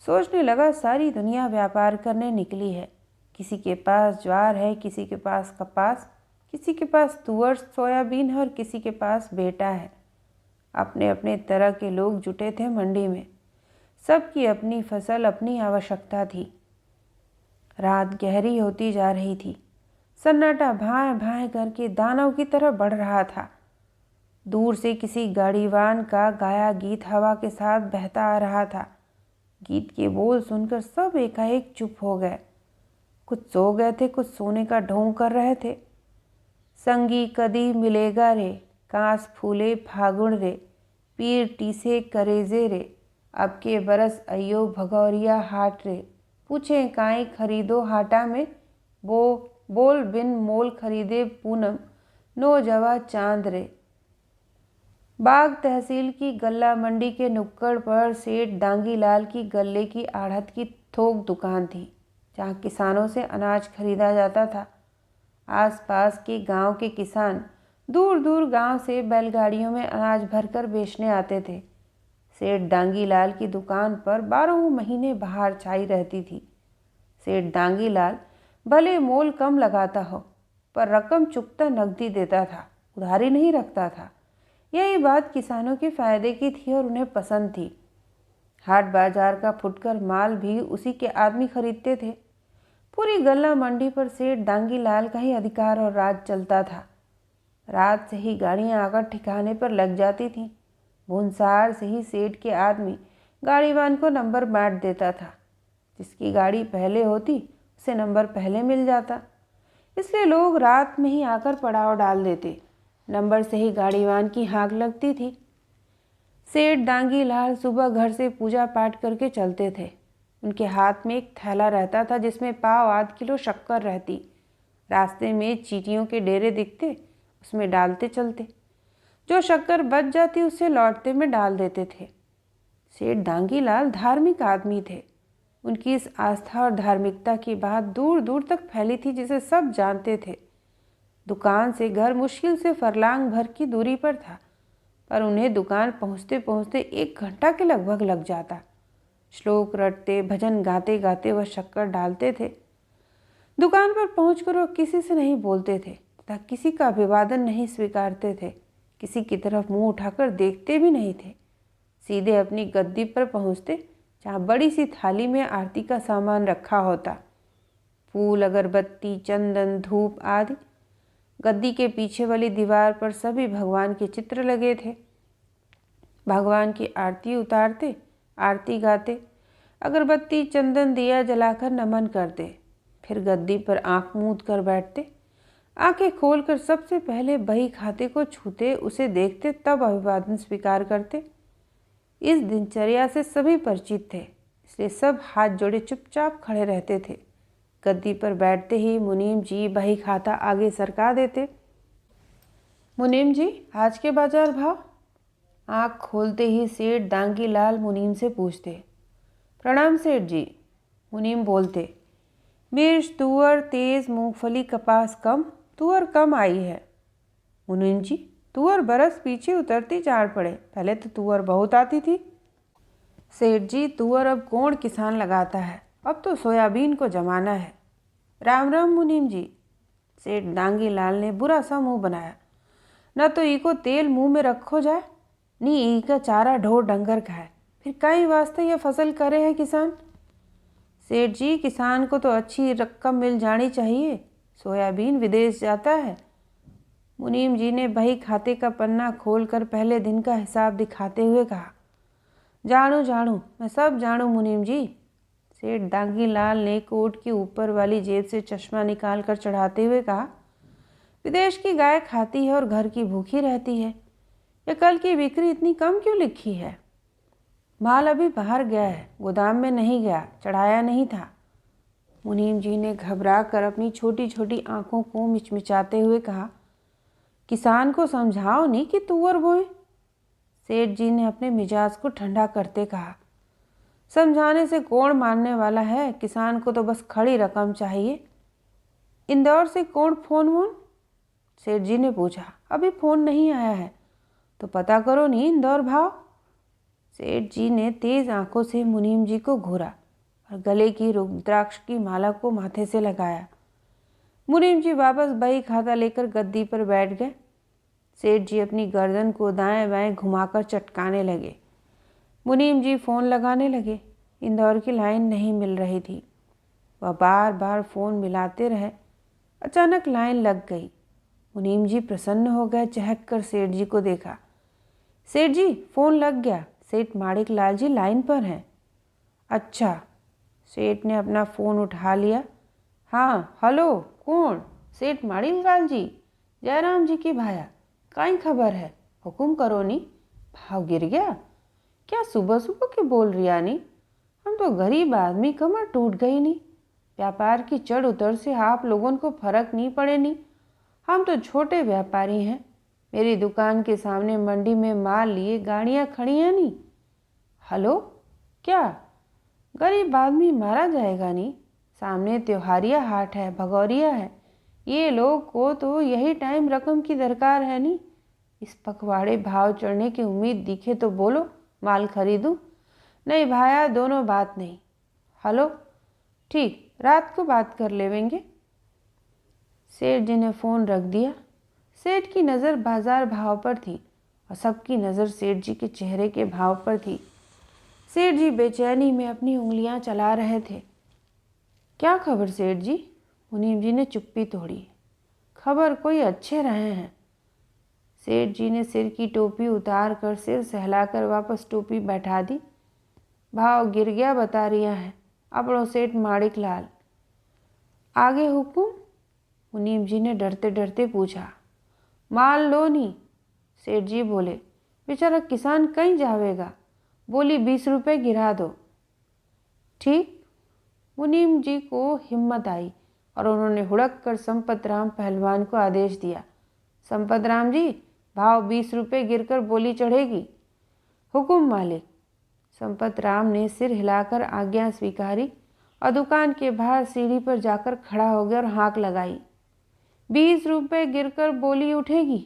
Speaker 1: सोचने लगा, सारी दुनिया व्यापार करने निकली है। किसी के पास ज्वार है, किसी के पास कपास, किसी के पास तुअर सोयाबीन है और किसी के पास बेटा है। अपने अपने तरह के लोग जुटे थे मंडी में। सबकी अपनी फसल, अपनी आवश्यकता थी। रात गहरी होती जा रही थी। सन्नाटा भाएं भाएं करके दानव की तरह बढ़ रहा था। दूर से किसी गाड़ीवान का गाया गीत हवा के साथ बहता आ रहा था। गीत के बोल सुनकर सब एकाएक चुप हो गए। कुछ सो गए थे, कुछ सोने का ढोंग कर रहे थे। संगी कदी मिलेगा रे, कांस फूले फागुन रे, पीर टीसे करेजे रे, अब के बरस अयो भगौरिया हाट रे, पूछे काई खरीदो हाटा में, बोल बिन मोल खरीदे पूनम, नो जवा चांद रे। बाग तहसील की गल्ला मंडी के नुक्कड़ पर सेठ दांगीलाल की गल्ले की आढ़त की थोक दुकान थी, जहाँ किसानों से अनाज खरीदा जाता था। आसपास के गांव के किसान दूर दूर गांव से बैलगाड़ियों में अनाज भरकर बेचने आते थे। सेठ दांगीलाल की दुकान पर 12 महीने बाहर छाई रहती थी। सेठ दांगीलाल भले मोल कम लगाता हो, पर रकम चुकता नकदी देता था, उधारी नहीं रखता था। यही बात किसानों के फायदे की थी और उन्हें पसंद थी। हाट बाजार का फुटकर माल भी उसी के आदमी खरीदते थे। पूरी गल्ला मंडी पर सेठ दांगीलाल का ही अधिकार और राज चलता था। रात से ही गाड़ियां आकर ठिकाने पर लग जाती थीं। भूंसार से ही सेठ के आदमी गाड़ीवान को नंबर बांट देता था। जिसकी गाड़ी पहले होती उसे नंबर पहले मिल जाता। इसलिए लोग रात में ही आकर पड़ाव डाल देते। नंबर से ही गाड़ीवान की हाँक लगती थी। सेठ दांगीलाल सुबह घर से पूजा पाठ करके चलते थे। उनके हाथ में एक थैला रहता था जिसमें पाव आध किलो शक्कर रहती। रास्ते में चींटियों के डेरे दिखते, उसमें डालते चलते। जो शक्कर बच जाती उसे लौटते में डाल देते थे। सेठ दांगीलाल धार्मिक आदमी थे। उनकी इस आस्था और धार्मिकता की बात दूर दूर तक फैली थी, जिसे सब जानते थे। दुकान से घर मुश्किल से फरलांग भर की दूरी पर था, पर उन्हें दुकान पहुंचते पहुंचते 1 घंटा के लगभग लग जाता। श्लोक रटते, भजन गाते गाते वह शक्कर डालते थे। दुकान पर पहुंचकर वह किसी से नहीं बोलते थे तथा किसी का अभिवादन नहीं स्वीकारते थे। किसी की तरफ मुंह उठाकर देखते भी नहीं थे। सीधे अपनी गद्दी पर पहुंचते, जहाँ बड़ी सी थाली में आरती का सामान रखा होता। फूल, अगरबत्ती, चंदन, धूप आदि। गद्दी के पीछे वाली दीवार पर सभी भगवान के चित्र लगे थे। भगवान की आरती उतारते, आरती गाते, अगरबत्ती, चंदन, दिया जलाकर नमन करते। फिर गद्दी पर आंख मूंद कर बैठते। आंखें खोलकर सबसे पहले बही खाते को छूते, उसे देखते, तब अभिवादन स्वीकार करते। इस दिनचर्या से सभी परिचित थे, इसलिए सब हाथ जोड़े चुपचाप खड़े रहते थे। गद्दी पर बैठते ही मुनीम जी बही खाता आगे सरका देते। मुनीम जी, आज के बाजार भाव? आँख खोलते ही सेठ दांगीलाल मुनीम से पूछते। प्रणाम सेठ जी, मुनीम बोलते। मिर्च, तुअर, तेज, मूंगफली, कपास कम, तुअर कम आई है। मुनीम जी, तुअर बरस पीछे उतरती जान पड़े, पहले तो तुअर बहुत आती थी। सेठ जी, तुअर अब कौन किसान लगाता है, अब तो सोयाबीन को जमाना है। राम राम मुनीम जी। सेठ दांगीलाल ने बुरा सा मुंह बनाया। न तो ई को तेल मुंह में रखो जाए, नी ई का चारा ढोर डंगर खाए, फिर काई वास्ते यह फसल करे है किसान। सेठ जी, किसान को तो अच्छी रकम मिल जानी चाहिए, सोयाबीन विदेश जाता है। मुनीम जी ने बही खाते का पन्ना खोलकर पहले दिन का हिसाब दिखाते हुए कहा। जानू जानू, मैं सब जानू मुनीम जी। सेठ दागी लाल ने कोट के ऊपर वाली जेब से चश्मा निकाल कर चढ़ाते हुए कहा। विदेश की गाय खाती है और घर की भूखी रहती है। यह कल की बिक्री इतनी कम क्यों लिखी है? माल अभी बाहर गया है, गोदाम में नहीं गया, चढ़ाया नहीं था। मुनीम जी ने घबरा कर अपनी छोटी छोटी आंखों को मिचमिचाते हुए कहा। किसान को समझाओ नहीं कि तुअर बोए। सेठ जी ने अपने मिजाज को ठंडा करते कहा। समझाने से कौन मानने वाला है, किसान को तो बस खड़ी रकम चाहिए। इंदौर से कौन फोन वोन? सेठ जी ने पूछा। अभी फोन नहीं आया है, तो पता करो नहीं इंदौर भाव। सेठ जी ने तेज आंखों से मुनीम जी को घूरा और गले की रुद्राक्ष की माला को माथे से लगाया। मुनीम जी वापस बही खाता लेकर गद्दी पर बैठ गए। सेठ जी अपनी गर्दन को दाएं बाएं घुमाकर चटकाने लगे। मुनीम जी फ़ोन लगाने लगे। इंदौर की लाइन नहीं मिल रही थी। वह बार बार फ़ोन मिलाते रहे। अचानक लाइन लग गई। मुनीम जी प्रसन्न हो गए। चहक कर सेठ जी को देखा। सेठ जी, फ़ोन लग गया। सेठ माणिक लाल जी लाइन पर हैं। अच्छा। सेठ ने अपना फ़ोन उठा लिया। हाँ, हेलो, कौन? सेठ माणिक लाल जी, जयराम जी की भाया। काई खबर है? हुकुम करो नी। भाव गिर गया? क्या सुबह सुबह के बोल रिया नी? हम तो गरीब आदमी, कमर टूट गई नी। व्यापार की चढ़ उतर से आप लोगों को फर्क नहीं पड़े नी। हम तो छोटे व्यापारी हैं। मेरी दुकान के सामने मंडी में माल लिए गाड़ियाँ खड़ी हैं नी। हेलो, क्या? गरीब आदमी मारा जाएगा नी? सामने त्योहारिया हाट है, भगौरिया है। ये लोग को तो यही टाइम रकम की दरकार है नी। इस पखवाड़े भाव चढ़ने की उम्मीद दिखे तो बोलो, माल खरीदूं। नहीं भाया, दोनों बात नहीं। हेलो, ठीक, रात को बात कर लेवेंगे। सेठ जी ने फ़ोन रख दिया। सेठ की नज़र बाजार भाव पर थी और सबकी नज़र सेठ जी के चेहरे के भाव पर थी। सेठ जी बेचैनी में अपनी उंगलियां चला रहे थे। क्या खबर सेठ जी? मुनीम जी ने चुप्पी तोड़ी। खबर कोई अच्छे रहे हैं। सेठ जी ने सिर की टोपी उतार कर सिर सहलाकर वापस टोपी बैठा दी। भाव गिर गया बता रिया है अपनो सेठ माणिक लाल। आगे हुकुम? मुनीम जी ने डरते डरते पूछा। माल लो नी। सेठ जी बोले। बेचारा किसान कहीं जावेगा। बोली 20 रुपये गिरा दो। ठीक। मुनीम जी को हिम्मत आई और उन्होंने हुड़क कर संपत राम पहलवान को आदेश दिया। संपत राम जी, भाव 20 रुपये गिरकर बोली चढ़ेगी। हुकुम मालिक। संपत राम ने सिर हिलाकर आज्ञा स्वीकारी और दुकान के बाहर सीढ़ी पर जाकर खड़ा हो गया और हाँक लगाई। 20 रुपये गिरकर बोली उठेगी।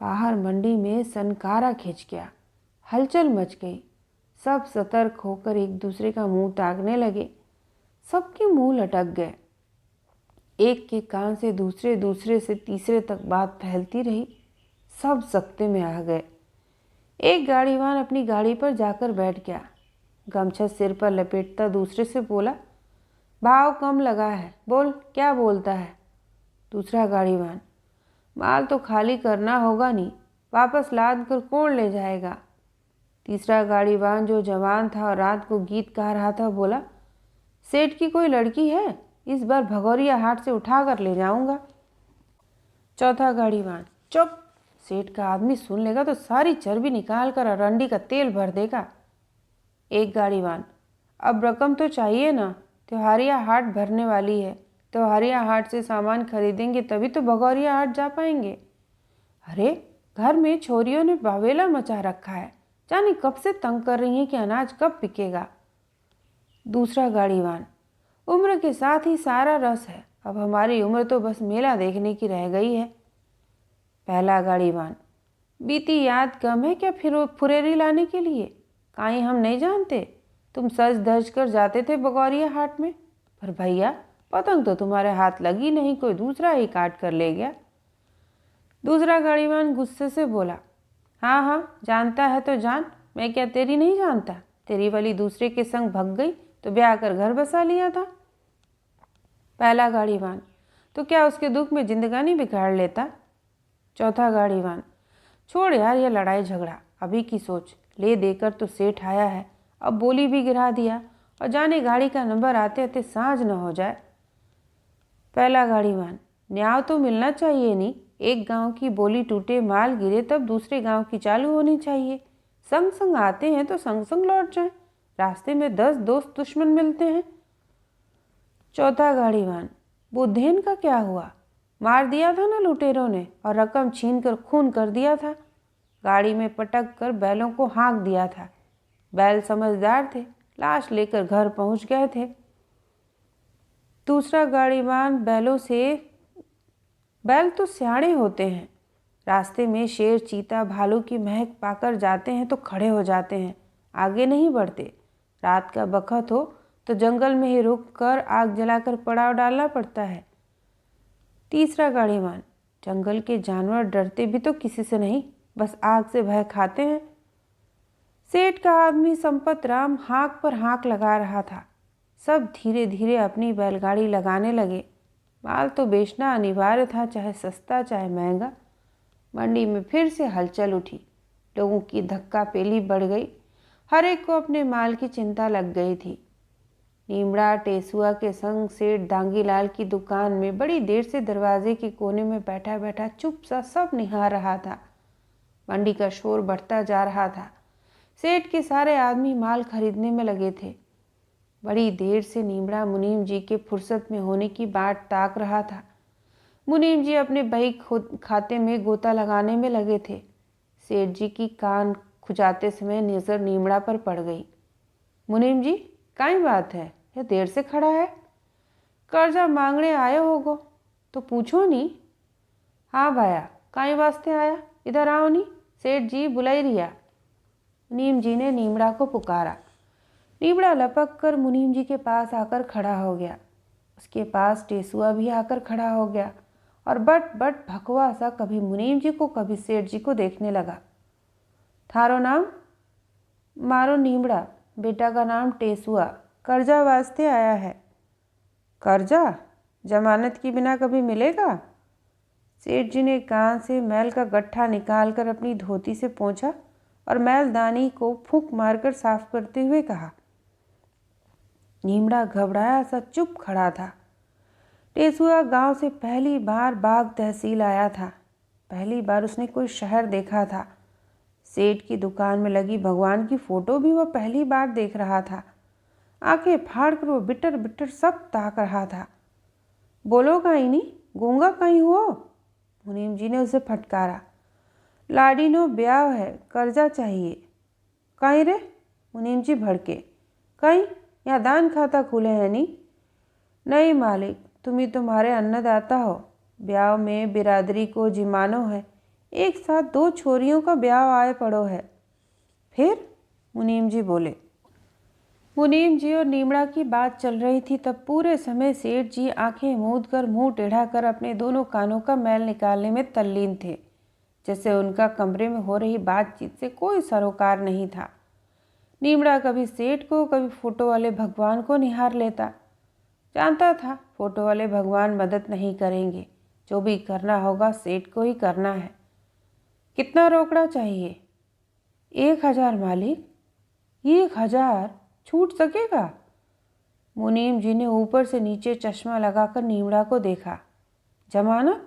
Speaker 1: बाहर मंडी में सनकारा खिंच गया। हलचल मच गई। सब सतर्क होकर एक दूसरे का मुंह ताकने लगे। सबके मुंह लटक गए। एक के कान से दूसरे, दूसरे से तीसरे तक बात फैलती रही। सब सख्ते में आ गए। एक गाड़ीवान अपनी गाड़ी पर जाकर बैठ गया। गमछा सिर पर लपेटता दूसरे से बोला। भाव कम लगा है, बोल क्या बोलता है? दूसरा गाड़ीवान। माल तो खाली करना होगा नहीं, वापस लाद कर कौन ले जाएगा? तीसरा गाड़ीवान जो जवान था और रात को गीत गा रहा था बोला। सेठ की कोई लड़की है, इस बार भगौरिया हाट से उठा कर ले जाऊंगा। चौथा गाड़ीवान। चुप, सेठ का आदमी सुन लेगा तो सारी चर्बी निकाल कर अरंडी का तेल भर देगा। एक गाड़ीवान। अब रकम तो चाहिए ना, त्योहारिया हाट भरने वाली है। त्योहारिया हाट से सामान खरीदेंगे तभी तो भगौरिया हाट जा पाएंगे। अरे, घर में छोरियों ने बावेला मचा रखा है, जाने कब से तंग कर रही हैं कि अनाज कब बिकेगा। दूसरा गाड़ीवान। उम्र के साथ ही सारा रस है, अब हमारी उम्र तो बस मेला देखने की रह गई है। पहला गाड़ीवान। बीती याद कम है क्या फिर फुरेरी लाने के लिए? काहीं हम नहीं जानते, तुम सज धज कर जाते थे बगौरिया हाट में, पर भैया पतंग तो तुम्हारे हाथ लगी नहीं, कोई दूसरा ही काट कर ले गया। दूसरा गाड़ीवान गुस्से से बोला। हाँ हाँ, जानता है तो जान, मैं क्या तेरी नहीं जानता? तेरी वाली दूसरे के संग भग गई तो ब्याह कर घर बसा लिया था। पहला गाड़ीवान, तो क्या उसके दुख में जिंदगानी बिगाड़ लेता? चौथा गाड़ीवान, छोड़ यार ये लड़ाई झगड़ा, अभी की सोच, ले देकर तो सेठ आया है, अब बोली भी गिरा दिया और जाने गाड़ी का नंबर आते आते सांझ न हो जाए। पहला गाड़ीवान, न्याय तो मिलना चाहिए नहीं, एक गांव की बोली टूटे माल गिरे तब दूसरे गांव की चालू होनी चाहिए। संग संग आते हैं तो संग संग लौट जाएं, रास्ते में 10 दोस्त दुश्मन मिलते हैं। चौथा गाड़ीवान, बुद्धेन का क्या हुआ? मार दिया था ना लुटेरों ने और रकम छीन कर खून कर दिया था। गाड़ी में पटक कर बैलों को हाँक दिया था। बैल समझदार थे, लाश लेकर घर पहुंच गए थे। दूसरा गाड़ीवान, बैल तो सियाणे होते हैं, रास्ते में शेर चीता भालू की महक पाकर जाते हैं तो खड़े हो जाते हैं, आगे नहीं बढ़ते। रात का बखत हो तो जंगल में ही रुक कर आग जलाकर पड़ाव डालना पड़ता है। तीसरा गाड़ीवान, जंगल के जानवर डरते भी तो किसी से नहीं, बस आग से भय खाते हैं। सेठ का आदमी संपत राम हाँक पर हाँक लगा रहा था। सब धीरे धीरे अपनी बैलगाड़ी लगाने लगे। माल तो बेचना अनिवार्य था, चाहे सस्ता चाहे महंगा। मंडी में फिर से हलचल उठी, लोगों की धक्का पेली बढ़ गई, हर एक को अपने माल की चिंता लग गई थी। नीमड़ा टेसुआ के संग सेठ दांगीलाल की दुकान में बड़ी देर से दरवाजे के कोने में बैठा बैठा चुप सा सब निहार रहा था। मंडी का शोर बढ़ता जा रहा था। सेठ के सारे आदमी माल खरीदने में लगे थे। बड़ी देर से नीमड़ा मुनीम जी के फुर्सत में होने की बाट ताक रहा था। मुनीम जी अपने बही खाते में गोता लगाने में लगे थे। सेठ जी की कान खुजाते समय नजर नीमड़ा पर पड़ गई। मुनीम जी, काई बात है, यह देर से खड़ा है? कर्जा मांगने आए होगो तो पूछो नी। हाँ भाया, काई वास्ते आया, इधर आओ नी, सेठ जी बुलाई रिया। मुनीम जी ने नीमड़ा को पुकारा। नीमड़ा लपक कर मुनीम जी के पास आकर खड़ा हो गया। उसके पास टेसुआ भी आकर खड़ा हो गया और बट बट भकवा सा कभी मुनीम जी को कभी सेठ जी को देखने लगा। थारो नाम? मारो नीमड़ा, बेटा का नाम टेसुआ, कर्जा वास्ते आया है। कर्जा? जमानत की बिना कभी मिलेगा? सेठ जी ने कान से मैल का गट्ठा निकालकर अपनी धोती से पोंछा और मैलदानी को फूंक मारकर साफ करते हुए कहा। नीमड़ा घबराया सा चुप खड़ा था। टेसुआ गांव से पहली बार बाग तहसील आया था। पहली बार उसने कोई शहर देखा था। सेठ की दुकान में लगी भगवान की फोटो भी वह पहली बार देख रहा था। आंखें फाड़ कर वो बिटर बिटर सब ताक रहा था। बोलो काई नहीं, गूंगा काई हुआ? मुनीम जी ने उसे फटकारा। लाडीनो ब्याह है, कर्जा चाहिए। काई रे? मुनीम जी भड़के। काई, यहाँ दान खाता खुले हैं नी? नहीं मालिक, तुम ही तुम्हारे अन्नदाता हो। ब्याह में बिरादरी को जिमानो है, एक साथ 2 छोरियों का ब्याह आए पड़ो है। फिर? मुनीम जी बोले। मुनीम जी और नीमड़ा की बात चल रही थी तब पूरे समय सेठ जी आंखें मूंद कर मुंह टेढ़ा कर अपने दोनों कानों का मैल निकालने में तल्लीन थे, जैसे उनका कमरे में हो रही बातचीत से कोई सरोकार नहीं था। नीमड़ा कभी सेठ को कभी फोटो वाले भगवान को निहार लेता। जानता था फोटो वाले भगवान मदद नहीं करेंगे, जो भी करना होगा सेठ को ही करना है। कितना रोकड़ा चाहिए? 1000 मालिक। 1000 छूट सकेगा? मुनीम जी ने ऊपर से नीचे चश्मा लगाकर नीमड़ा को देखा। जमानत?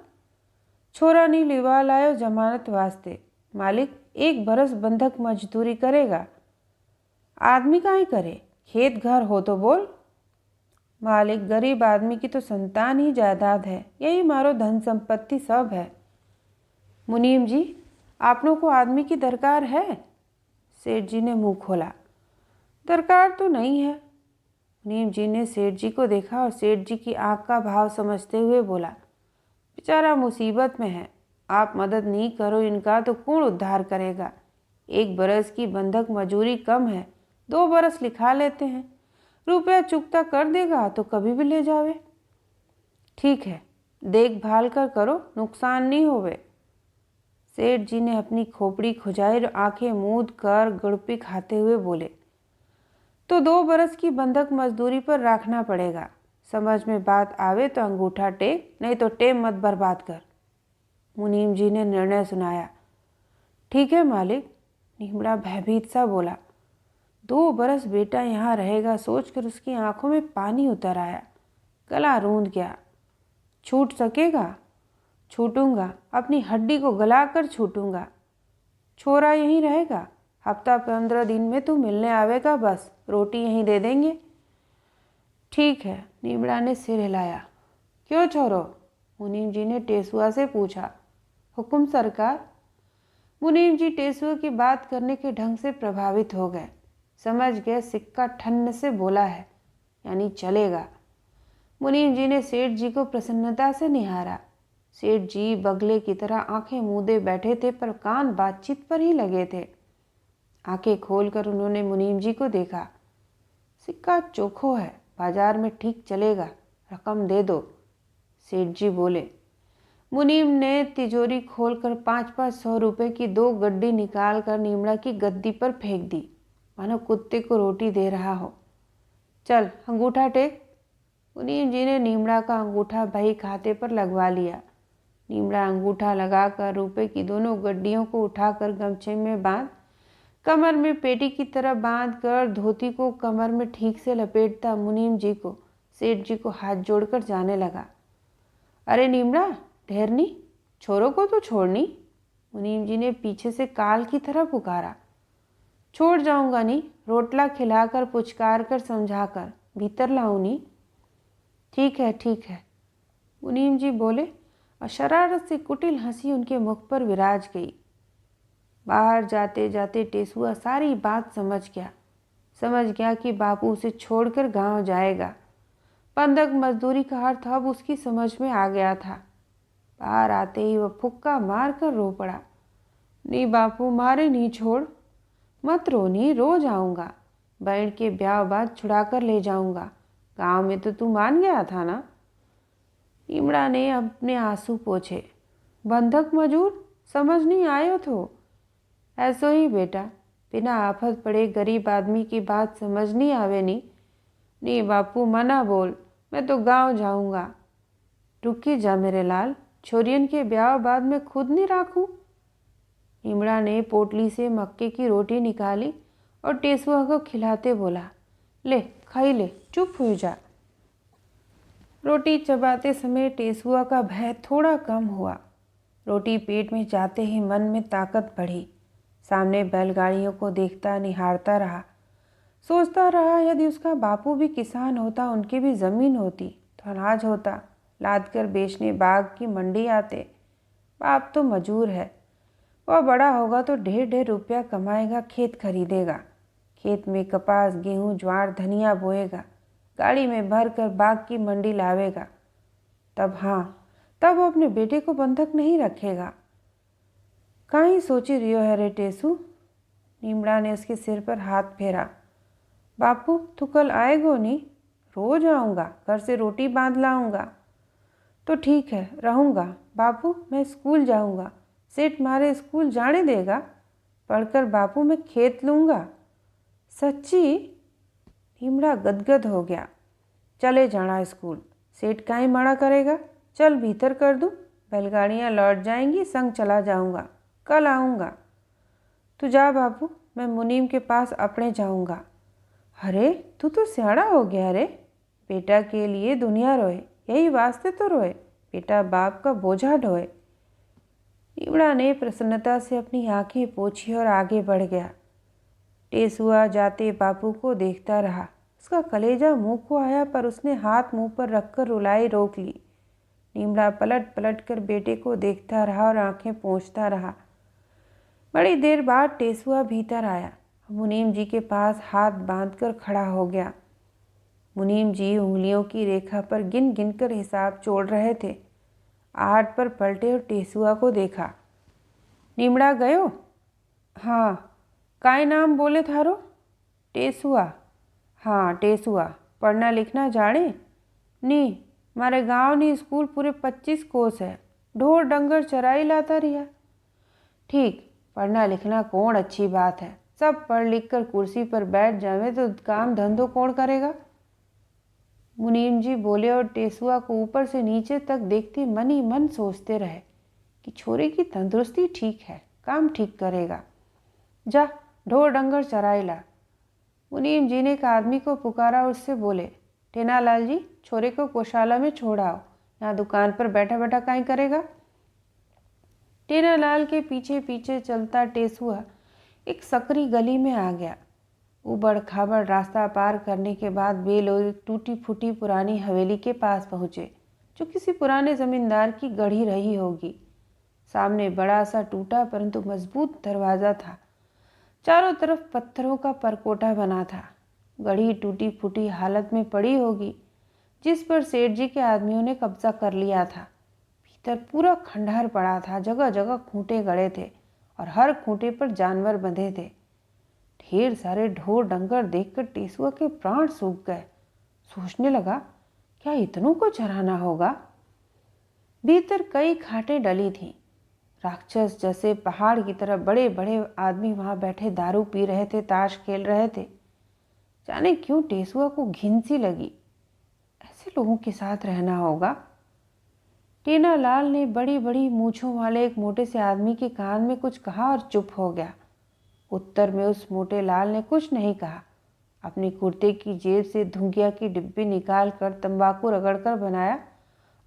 Speaker 1: छोरा नहीं लिवा लायो जमानत वास्ते। मालिक 1 बरस बंधक मजदूरी करेगा। आदमी काहे करे, खेत घर हो तो बोल। मालिक गरीब आदमी की तो संतान ही जायदाद है, यही मारो धन संपत्ति सब है। मुनीम जी, आपनों को आदमी की दरकार है? सेठ जी ने मुंह खोला। दरकार तो नहीं है। मुनीम जी ने सेठ जी को देखा और सेठ जी की आंख का भाव समझते हुए बोला, बेचारा मुसीबत में है, आप मदद नहीं करो इनका तो कौन उद्धार करेगा। 1 बरस की बंधक मजूरी कम है, 2 बरस लिखा लेते हैं, रुपया चुकता कर देगा तो कभी भी ले जावे। ठीक है, देखभाल कर करो, नुकसान नहीं होवे। सेठ जी ने अपनी खोपड़ी खुजाई और आंखें मूंद कर गुड़पी खाते हुए बोले, तो 2 बरस की बंधक मजदूरी पर रखना पड़ेगा। समझ में बात आवे तो अंगूठा टेक, नहीं तो टेम मत बर्बाद कर। मुनीम जी ने निर्णय सुनाया। ठीक है मालिक, नीमड़ा भयभीत सा बोला। 2 बरस बेटा यहाँ रहेगा सोचकर उसकी आंखों में पानी उतर आया। गला रूंध गया। छूट सकेगा? छूटूंगा, अपनी हड्डी को गलाकर छूटूंगा। छोरा यहीं रहेगा, हफ्ता 15 दिन में तू मिलने आवेगा, बस रोटी यहीं दे देंगे। ठीक है, नीमड़ा ने सिर हिलाया। क्यों छोरो? मुनीम जी ने टेसुआ से पूछा। हुकुम सरकार। मुनीम जी टेसुआ की बात करने के ढंग से प्रभावित हो गए। समझ गए सिक्का ठन्न से बोला है, यानी चलेगा। मुनीम जी ने सेठ जी को प्रसन्नता से निहारा। सेठ जी बगले की तरह आंखें मूंदे बैठे थे, पर कान बातचीत पर ही लगे थे। आंखें खोलकर उन्होंने मुनीम जी को देखा। सिक्का चोखो है, बाजार में ठीक चलेगा, रकम दे दो, सेठ जी बोले। मुनीम ने तिजोरी खोलकर 500 रुपए की 2 गड्डी निकालकर नीमड़ा की गद्दी पर फेंक दी, मानो कुत्ते को रोटी दे रहा हो। चल अंगूठा टेक। मुनीम जी ने नीमड़ा का अंगूठा बही खाते पर लगवा लिया। नीमड़ा अंगूठा लगाकर रुपए की दोनों गड्डियों को उठाकर गमछे में बांध, कमर में पेटी की तरह बांध कर धोती को कमर में ठीक से लपेटता मुनीम जी को सेठ जी को हाथ जोड़कर जाने लगा। अरे नीमड़ा, ठहरनी, छोरों को तो छोड़नी, मुनीम जी ने पीछे से काल की तरह पुकारा। छोड़ जाऊंगा नी, रोटला खिलाकर पुचकार कर समझाकर भीतर लाऊं नी। ठीक है ठीक है, मुनीम जी बोले और शरारत से कुटिल हंसी उनके मुख पर विराज गई। बाहर जाते जाते टेसुआ सारी बात समझ गया कि बापू उसे छोड़कर गांव जाएगा। बंधक मजदूरी का अर्थ अब उसकी समझ में आ गया था। बाहर आते ही वह फुक्का मार कर रो पड़ा। नी बापू, मारे नहीं छोड़, मत रो नी, रोज आऊँगा, बहन के ब्याह बाद छुड़ा कर ले जाऊँगा। गाँव में तो तू मान गया था ना। नीमड़ा ने अपने आंसू पोंछे। बंधक मजूर समझ नहीं आयो तो ऐसो ही बेटा, बिना आफत पड़े गरीब आदमी की बात समझ नहीं आवे नी बापू, मना बोल, मैं तो गांव जाऊंगा। रुकी जा मेरे लाल, छोरियन के ब्याह बाद में खुद नहीं राखूं। नीमड़ा ने पोटली से मक्के की रोटी निकाली और टेसुआ को खिलाते बोला, ले खाई ले, चुप हो जा। रोटी चबाते समय टेसुआ का भय थोड़ा कम हुआ। रोटी पेट में जाते ही मन में ताकत बढ़ी। सामने बैलगाड़ियों को देखता निहारता रहा। सोचता रहा, यदि उसका बापू भी किसान होता, उनकी भी ज़मीन होती तो अनाज होता, लाद कर बेचने बाग की मंडी आते। बाप तो मजूर है, वह बड़ा होगा तो ढेर ढेर रुपया कमाएगा, खेत खरीदेगा, खेत में कपास गेहूं ज्वार धनिया बोएगा, गाड़ी में भर कर बाग की मंडी लावेगा। तब वो अपने बेटे को बंधक नहीं रखेगा। काहीं सोची रियो है रे टेसू? नीमड़ा ने उसके सिर पर हाथ फेरा। बापू, तू कल आएगो नी? रोज आऊँगा, घर से रोटी बांध लाऊंगा। तो ठीक है, रहूँगा। बापू, मैं स्कूल जाऊँगा, सेठ मारे स्कूल जाने देगा, पढ़कर बापू मैं खेत लूँगा। सच्ची? नीमड़ा गदगद हो गया। चले जाना स्कूल, सेठ काहीं मना करेगा? चल भीतर कर दूँ, बैलगाड़ियाँ लौट जाएंगी, संग चला जाऊँगा, कल आऊँगा। तू जा बापू, मैं मुनीम के पास अपने जाऊँगा। अरे तू तो सियाना हो गया रे, बेटा के लिए दुनिया रोए, यही वास्ते तो रोए, बेटा बाप का बोझा ढोए। नीमड़ा ने प्रसन्नता से अपनी आंखें पोंछी और आगे बढ़ गया। टेसुआ जाते बापू को देखता रहा। उसका कलेजा मुंह को आया, पर उसने हाथ मुंह पर रखकर रुलाई रोक ली। नीमड़ा पलट पलट कर बेटे को देखता रहा और आंखें पोंछता रहा। बड़ी देर बाद टेसुआ भीतर आया। मुनीम जी के पास हाथ बांधकर खड़ा हो गया। मुनीम जी उंगलियों की रेखा पर गिन गिन कर हिसाब जोड़ रहे थे। आहट पर पलटे और टेसुआ को देखा। नीमड़ा गयो? हाँ। काय नाम बोले थारो? टेसुआ। हाँ टेसुआ। पढ़ना लिखना जाने? नी, मारे गांव नी स्कूल पूरे 25 कोस है, ढोर डंगर चराई लाता रिया। ठीक, पढ़ना लिखना कौन अच्छी बात है। सब पढ़ लिख कर कुर्सी पर बैठ जावे तो काम धंधो कौन करेगा। मुनीम जी बोले और टेसुआ को ऊपर से नीचे तक देखते मन ही मन सोचते रहे कि छोरे की तंदुरुस्ती ठीक है, काम ठीक करेगा। जा ढोर डंगर चराई ला। मुनीम जी ने एक आदमी को पुकारा और उससे बोले, टेनालाल जी, छोरे को गौशाला में छोड़ाओ, यहाँ दुकान पर बैठा बैठा काई करेगा। टेनालाल के पीछे पीछे चलता टेसुआ एक सकरी गली में आ गया। उबड़ खाबड़ रास्ता पार करने के बाद वे लोग एक टूटी फूटी पुरानी हवेली के पास पहुँचे, जो किसी पुराने जमींदार की गढ़ी रही होगी। सामने बड़ा सा टूटा परंतु मजबूत दरवाज़ा था। चारों तरफ पत्थरों का परकोटा बना था। गढ़ी टूटी फूटी हालत में पड़ी होगी, जिस पर सेठ जी के आदमियों ने कब्जा कर लिया था। भीतर पूरा खंडहर पड़ा था, जगह जगह खूंटे गड़े थे और हर खूंटे पर जानवर बंधे थे। ढेर सारे ढोर डंगर देखकर टेसुआ के प्राण सूख गए। सोचने लगा, क्या इतनों को चराना होगा। भीतर कई खाटें डली थीं। राक्षस जैसे पहाड़ की तरह बड़े बड़े आदमी वहां बैठे दारू पी रहे थे, ताश खेल रहे थे। जाने क्यों टेसुआ को घिन सी लगी। ऐसे लोगों के साथ रहना होगा। टेनालाल ने बड़ी बड़ी मूंछों वाले एक मोटे से आदमी के कान में कुछ कहा और चुप हो गया। उत्तर में उस मोटे लाल ने कुछ नहीं कहा। अपनी कुर्ते की जेब से धुंगिया की डिब्बी निकाल कर तंबाकू रगड़कर बनाया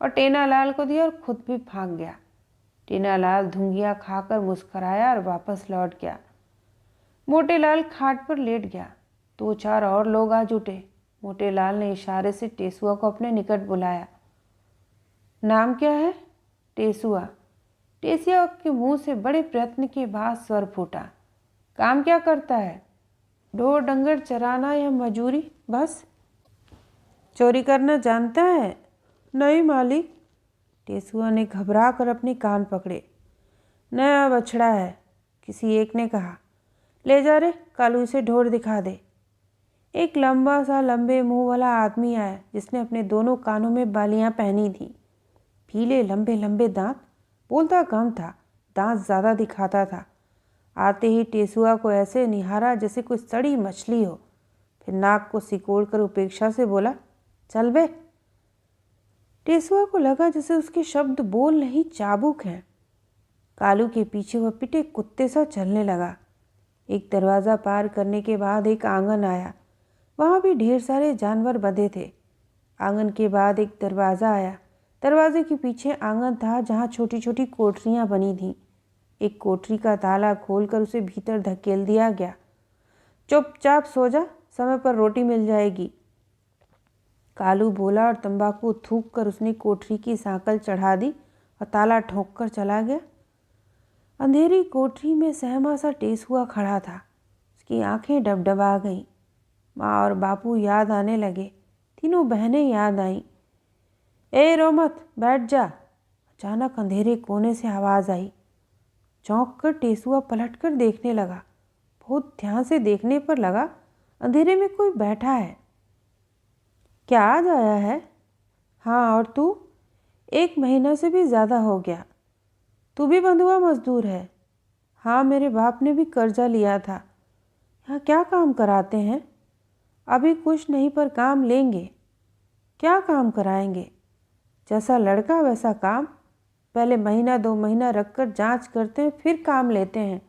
Speaker 1: और टेनालाल को दिया और खुद भी भाग गया। टेनालाल धुंगिया खाकर मुस्कुराया और वापस लौट गया। मोटे लाल खाट पर लेट गया। 2-4 और लोग आ जुटे। मोटे लाल ने इशारे से टेसुआ को अपने निकट बुलाया। नाम क्या है? टेसुआ। टेसुआ के मुंह से बड़े प्रयत्न के बाद स्वर फूटा। काम क्या करता है? ढोर डंगर चराना या मजूरी? बस। चोरी करना जानता है? नहीं मालिक। टेसुआ ने घबरा कर अपने कान पकड़े। नया बछड़ा है, किसी एक ने कहा। ले जा रे, कालू से ढोर दिखा दे। एक लंबा सा लंबे मुंह वाला आदमी आया, जिसने अपने दोनों कानों में बालियां पहनी थीं। पीले लंबे लंबे दांत। बोलता कम था, दांत ज़्यादा दिखाता था। आते ही टेसुआ को ऐसे निहारा जैसे कोई सड़ी मछली हो, फिर नाक को सिकोड़ कर उपेक्षा से बोला, चल बे। टेसुआ को लगा जैसे उसके शब्द बोल नहीं, चाबुक हैं। कालू के पीछे वह पिटे कुत्ते सा चलने लगा। एक दरवाज़ा पार करने के बाद एक आंगन आया। वहाँ भी ढेर सारे जानवर बंधे थे। आंगन के बाद एक दरवाज़ा आया। दरवाजे के पीछे आंगन था, जहाँ छोटी छोटी कोठरियाँ बनी थीं। एक कोठरी का ताला खोलकर उसे भीतर धकेल दिया गया। चुपचाप सो जा, समय पर रोटी मिल जाएगी। कालू बोला और तंबाकू थूक कर उसने कोठरी की सांकल चढ़ा दी और ताला ठोंक कर चला गया। अंधेरी कोठरी में सहमा सा टेसुआ खड़ा था। उसकी आंखें डबडबा गईं। माँ और बापू याद आने लगे। तीनों बहनें याद आईं। ए रो मत, बैठ जा। अचानक अंधेरे कोने से आवाज़ आई। चौंक कर टेसुआ पलट कर देखने लगा। बहुत ध्यान से देखने पर लगा अंधेरे में कोई बैठा है। क्या आज आया है? हाँ, और तू? 1 महीना से भी ज़्यादा हो गया। तू भी बंधुआ मजदूर है? हाँ, मेरे बाप ने भी कर्जा लिया था। यहाँ क्या काम कराते हैं? अभी कुछ नहीं, पर काम लेंगे। क्या काम कराएंगे? जैसा लड़का वैसा काम। पहले 1-2 महीना रखकर जांच करते हैं, फिर काम लेते हैं।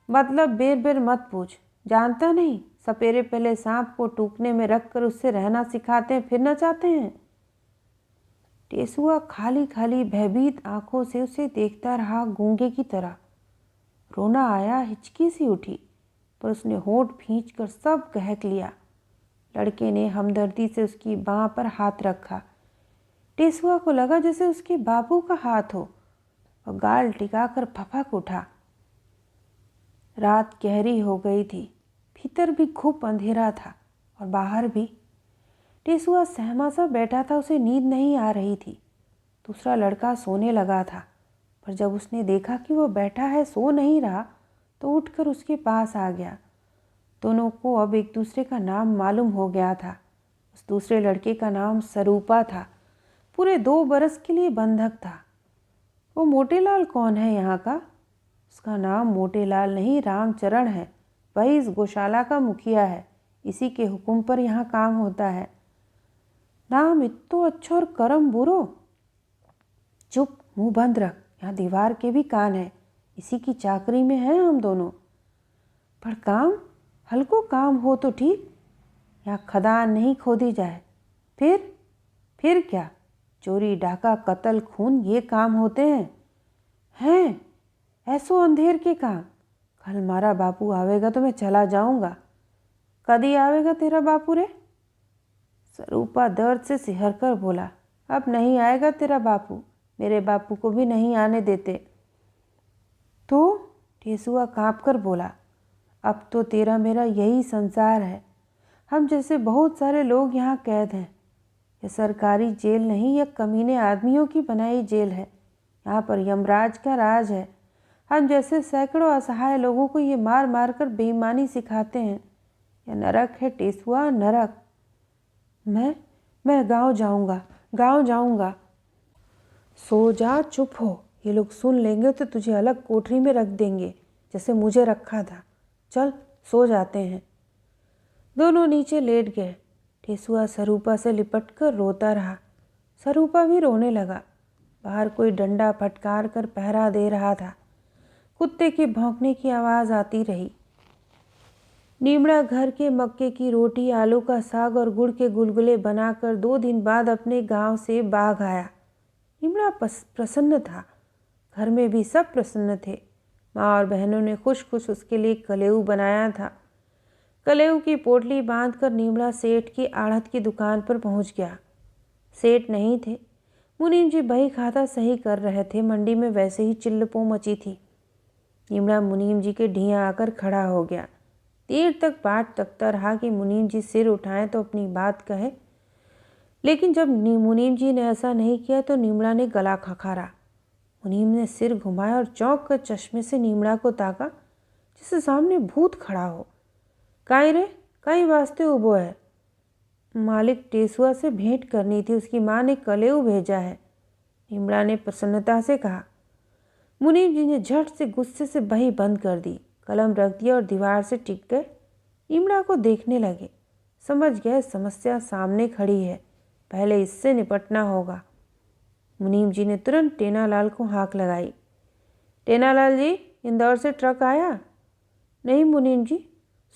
Speaker 1: मतलब बेर बेर मत पूछ। जानता नहीं, सपेरे पहले सांप को टूकने में रखकर उससे रहना सिखाते हैं, फिर नचाते हैं। टेसुआ खाली खाली भयभीत आंखों से उसे देखता रहा, गूंगे की तरह। रोना आया, हिचकी सी उठी, पर उसने होंठ खींचकर सब गहक लिया। लड़के ने हमदर्दी से उसकी बाँह पर हाथ रखा। टेसुआ को लगा जैसे उसके बाबू का हाथ हो और गाल टिकाकर फपक उठा। रात गहरी हो गई थी। भीतर भी खूब अंधेरा था और बाहर भी। टेसुआ सहमा सा बैठा था, उसे नींद नहीं आ रही थी। दूसरा लड़का सोने लगा था, पर जब उसने देखा कि वह बैठा है, सो नहीं रहा, तो उठकर उसके पास आ गया। दोनों को अब एक दूसरे का नाम मालूम हो गया था। उस दूसरे लड़के का नाम सरूपा था। पूरे 2 बरस के लिए बंधक था। वो मोटेलाल कौन है यहाँ का? उसका नाम मोटेलाल नहीं रामचरण है। वही इस गौशाला का मुखिया है। इसी के हुक्म पर यहाँ काम होता है। नाम इतो अच्छो और कर्म बुरो। चुप, मुंह बंद रख। यहाँ दीवार के भी कान है। इसी की चाकरी में हैं हम दोनों। पर काम हल्को काम हो तो ठीक। यहाँ खदान नहीं खोदी जाए। फिर क्या? चोरी डाका कत्ल खून ये काम होते हैं ऐसो अंधेर के काम। कल मारा बापू आवेगा तो मैं चला जाऊंगा। कदी आवेगा तेरा बापू रे? स्वरूपा दर्द से सिहर कर बोला, अब नहीं आएगा तेरा बापू। मेरे बापू को भी नहीं आने देते। तो टेसुआ काँप कर बोला, अब तो तेरा मेरा यही संसार है। हम जैसे बहुत सारे लोग यहाँ कैद हैं। यह सरकारी जेल नहीं, यह कमीने आदमियों की बनाई जेल है। यहाँ पर यमराज का राज है। हम जैसे सैकड़ों असहाय लोगों को ये मार मार कर बेईमानी सिखाते हैं। यह नरक है टेसुआ, नरक। मैं गांव जाऊंगा। सो जा, चुप हो। ये लोग सुन लेंगे तो तुझे अलग कोठरी में रख देंगे, जैसे मुझे रखा था। चल सो जाते हैं। दोनों नीचे लेट गए। टेसुआ स्वरूपा से लिपट कर रोता रहा। स्वरूपा भी रोने लगा। बाहर कोई डंडा फटकार कर पहरा दे रहा था। कुत्ते के भौंकने की आवाज़ आती रही। नीमड़ा घर के मक्के की रोटी, आलू का साग और गुड़ के गुलगुले बनाकर 2 दिन बाद अपने गांव से बाग आया। नीमड़ा प्रसन्न था। घर में भी सब प्रसन्न थे। माँ और बहनों ने खुश खुश उसके लिए कलेऊ बनाया था। कलेऊ की पोटली बांधकर नीमड़ा सेठ की आढ़त की दुकान पर पहुंच गया। सेठ नहीं थे। मुनीम जी बही खाता सही कर रहे थे। मंडी में वैसे ही चिल्लपो मची थी। नीमड़ा मुनीम जी के ढियाँ आकर खड़ा हो गया। देर तक बाट तकता रहा कि मुनीम जी सिर उठाएं तो अपनी बात कहे, लेकिन जब मुनीम जी ने ऐसा नहीं किया तो नीमड़ा ने गला खखारा। मुनीम ने सिर घुमाया और चौंक कर चश्मे से नीमड़ा को ताका, जिससे सामने भूत खड़ा हो। काई रे, काई वास्ते उबो है? मालिक टेसुआ से भेंट करनी थी, उसकी माँ ने कलेऊ भेजा है, नीमड़ा ने प्रसन्नता से कहा। मुनीम जी ने झट से गुस्से से बही बंद कर दी, कलम रख दिया और दीवार से टिक गए। नीमड़ा को देखने लगे। समझ गए समस्या सामने खड़ी है, पहले इससे निपटना होगा। मुनीम जी ने तुरंत टेनालाल को हाँक लगाई। टेनालाल जी, इंदौर से ट्रक आया? नहीं मुनीम जी,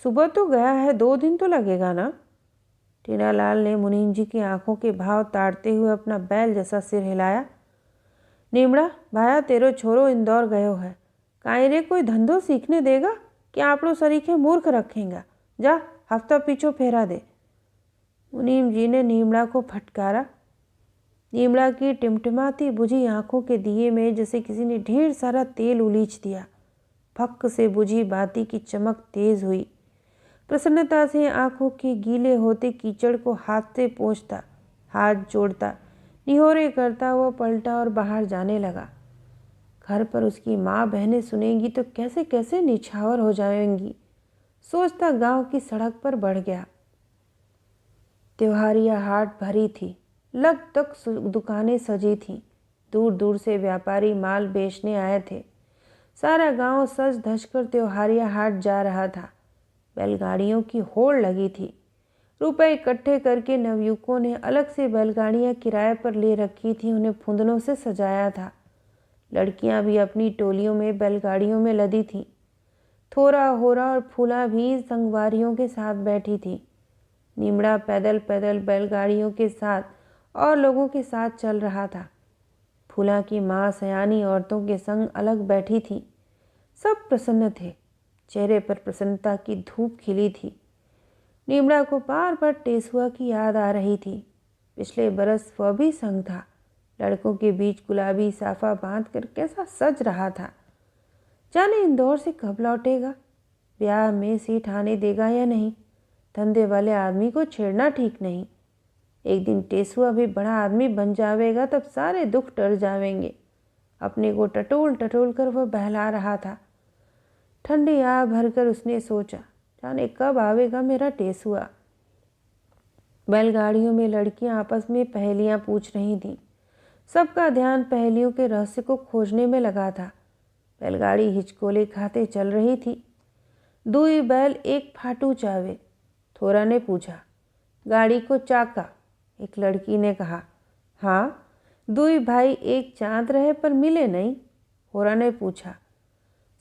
Speaker 1: सुबह तो गया है, 2 दिन तो लगेगा ना। टेनालाल ने मुनीम जी की आंखों के भाव ताड़ते हुए अपना बैल जैसा सिर हिलाया। नीमड़ा भाया, तेरो छोरो इंदौर गयो है। काई रे, कोई धंधो सीखने देगा कि आपड़ो सरीखे मूर्ख रखेगा? जा हफ्ता पीछो फेरा दे। मुनीम जी ने नीमड़ा को फटकारा। नीमड़ा की टिमटिमाती बुझी आंखों के दिए में जैसे किसी ने ढेर सारा तेल उलीच दिया। फक से बुझी बाती की चमक तेज हुई। प्रसन्नता से आंखों के गीले होते कीचड़ को हाथ से पोंछता, हाथ जोड़ता, निहोरे करता हुआ पलटा और बाहर जाने लगा। घर पर उसकी माँ बहनें सुनेंगी तो कैसे कैसे निछावर हो जाएंगी, सोचता गांव की सड़क पर बढ़ गया। त्योहारिया हाट भरी थी। लग तक दुकानें सजी थीं। दूर दूर से व्यापारी माल बेचने आए थे। सारा गांव सज धज कर त्योहारिया हाट जा रहा था। बैलगाड़ियों की होड़ लगी थी। रुपए इकट्ठे करके नवयुवकों ने अलग से बैलगाड़ियां किराए पर ले रखी थी, उन्हें फुंदनों से सजाया था। लड़कियां भी अपनी टोलियों में बैलगाड़ियों में लदी थीं। थोरा होरा और फूला भी संगवारियों के साथ बैठी थी। नीमड़ा पैदल पैदल बैलगाड़ियों के साथ और लोगों के साथ चल रहा था। फूला की माँ सयानी औरतों के संग अलग बैठी थी। सब प्रसन्न थे। चेहरे पर प्रसन्नता की धूप खिली थी। नीमड़ा को बार बार टेसुआ की याद आ रही थी। पिछले बरस वह भी संग था। लड़कों के बीच गुलाबी साफा बांध कर कैसा सज रहा था। जाने इंदौर से कब लौटेगा, ब्याह में सीट आने देगा या नहीं। धंधे वाले आदमी को छेड़ना ठीक नहीं। एक दिन टेसुआ भी बड़ा आदमी बन जावेगा, तब सारे दुख टल जावेंगे। अपने को टटोल टटोल कर वह बहला रहा था। ठंडी आ भरकर उसने सोचा, जाने कब आवेगा मेरा टेसुआ। बैलगाड़ियों में लड़कियां आपस में पहेलियां पूछ रही थीं। सबका ध्यान पहेलियों के रहस्य को खोजने में लगा था। बैलगाड़ी हिचकोले खाते चल रही थी। दुई बैल एक फाटू चावे, थोरा ने पूछा। गाड़ी को चाका, एक लड़की ने कहा। हाँ, दुई भाई एक चांद रहे पर मिले नहीं, होरा ने पूछा।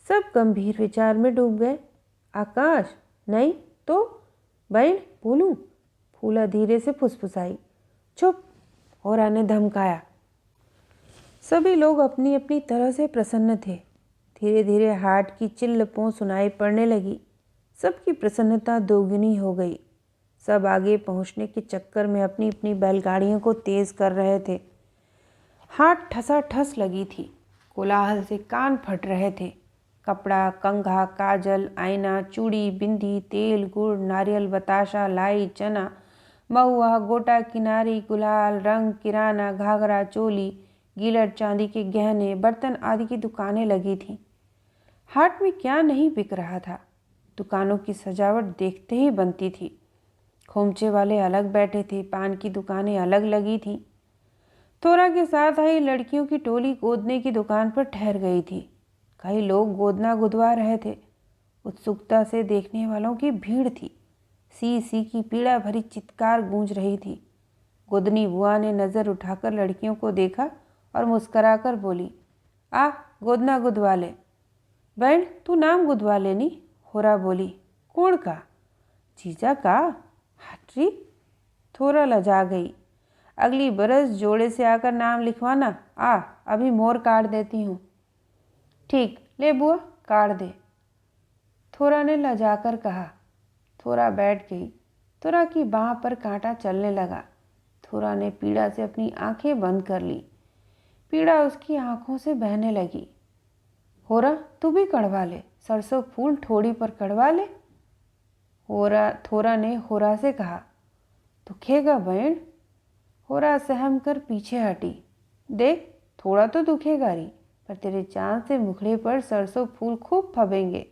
Speaker 1: सब गंभीर विचार में डूब गए। आकाश नहीं तो बहन बोलूं, फूला धीरे से फुसफुसाई। चुप, होरा ने धमकाया। सभी लोग अपनी अपनी तरह से प्रसन्न थे। धीरे धीरे हाट की चिल्ल पों सुनाई पड़ने लगी। सबकी प्रसन्नता दोगुनी हो गई। सब आगे पहुंचने के चक्कर में अपनी अपनी बैलगाड़ियों को तेज कर रहे थे। हाट ठसाठस लगी थी। कोलाहल से कान फट रहे थे। कपड़ा, कंघा, काजल, आईना, चूड़ी, बिंदी, तेल, गुड़, नारियल, बताशा, लाई, चना, महुआ, गोटा किनारी, गुलाल, रंग, किराना, घाघरा, चोली, गीलट, चांदी के गहने, बर्तन आदि की दुकानें लगी थीं। हाट में क्या नहीं बिक रहा था। दुकानों की सजावट देखते ही बनती थी। खोमचे वाले अलग बैठे थे, पान की दुकानें अलग लगी थीं। थोरा के साथ आई लड़कियों की टोली गोदने की दुकान पर ठहर गई थी। कई लोग गोदना गुदवा रहे थे। उत्सुकता से देखने वालों की भीड़ थी। सी सी की पीड़ा भरी चित्कार गूंज रही थी। गोदनी बुआ ने नज़र उठाकर लड़कियों को देखा और मुस्कराकर बोली, आ गोदना गुदवा ले। बहन तू नाम गुदवा लेनी, होरा बोली। कौन का? जीजा का? हाटरी? थोरा लजा गई। अगली बरस जोड़े से आकर नाम लिखवाना। आ अभी मोर काट देती हूँ। ठीक, ले बुआ काट दे, थोरा ने लजाकर कहा। थोरा बैठ गई। थोरा की बाह पर कांटा चलने लगा। थोरा ने पीड़ा से अपनी आंखें बंद कर ली। पीड़ा उसकी आंखों से बहने लगी। होरा तू भी कड़वा ले, सरसों फूल ठोड़ी पर कड़वा ले, थोरा ने होरा से कहा। दुखेगा बहन? होरा सहम कर पीछे हटी। देख थोड़ा तो दुखेगा री, पर तेरे चांद से मुखड़े पर सरसों फूल खूब फबेंगे।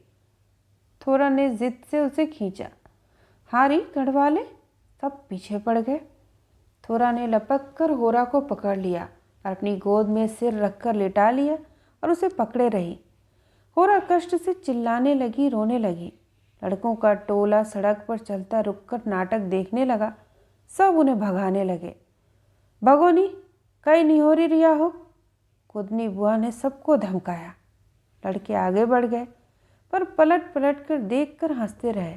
Speaker 1: थोरा ने जिद से उसे खींचा। हाँ री कड़वा ले। सब पीछे पड़ गए। थोरा ने लपक कर होरा को पकड़ लिया और अपनी गोद में सिर रखकर लिटा लिया और उसे पकड़े रही। होरा कष्ट से चिल्लाने लगी, रोने लगी। लड़कों का टोला सड़क पर चलता रुककर नाटक देखने लगा। सब उन्हें भगाने लगे। भगोनी, कहीं नहीं हो रिया हो, गोदनी बुआ ने सबको धमकाया। लड़के आगे बढ़ गए, पर पलट पलट कर देख कर हंसते रहे।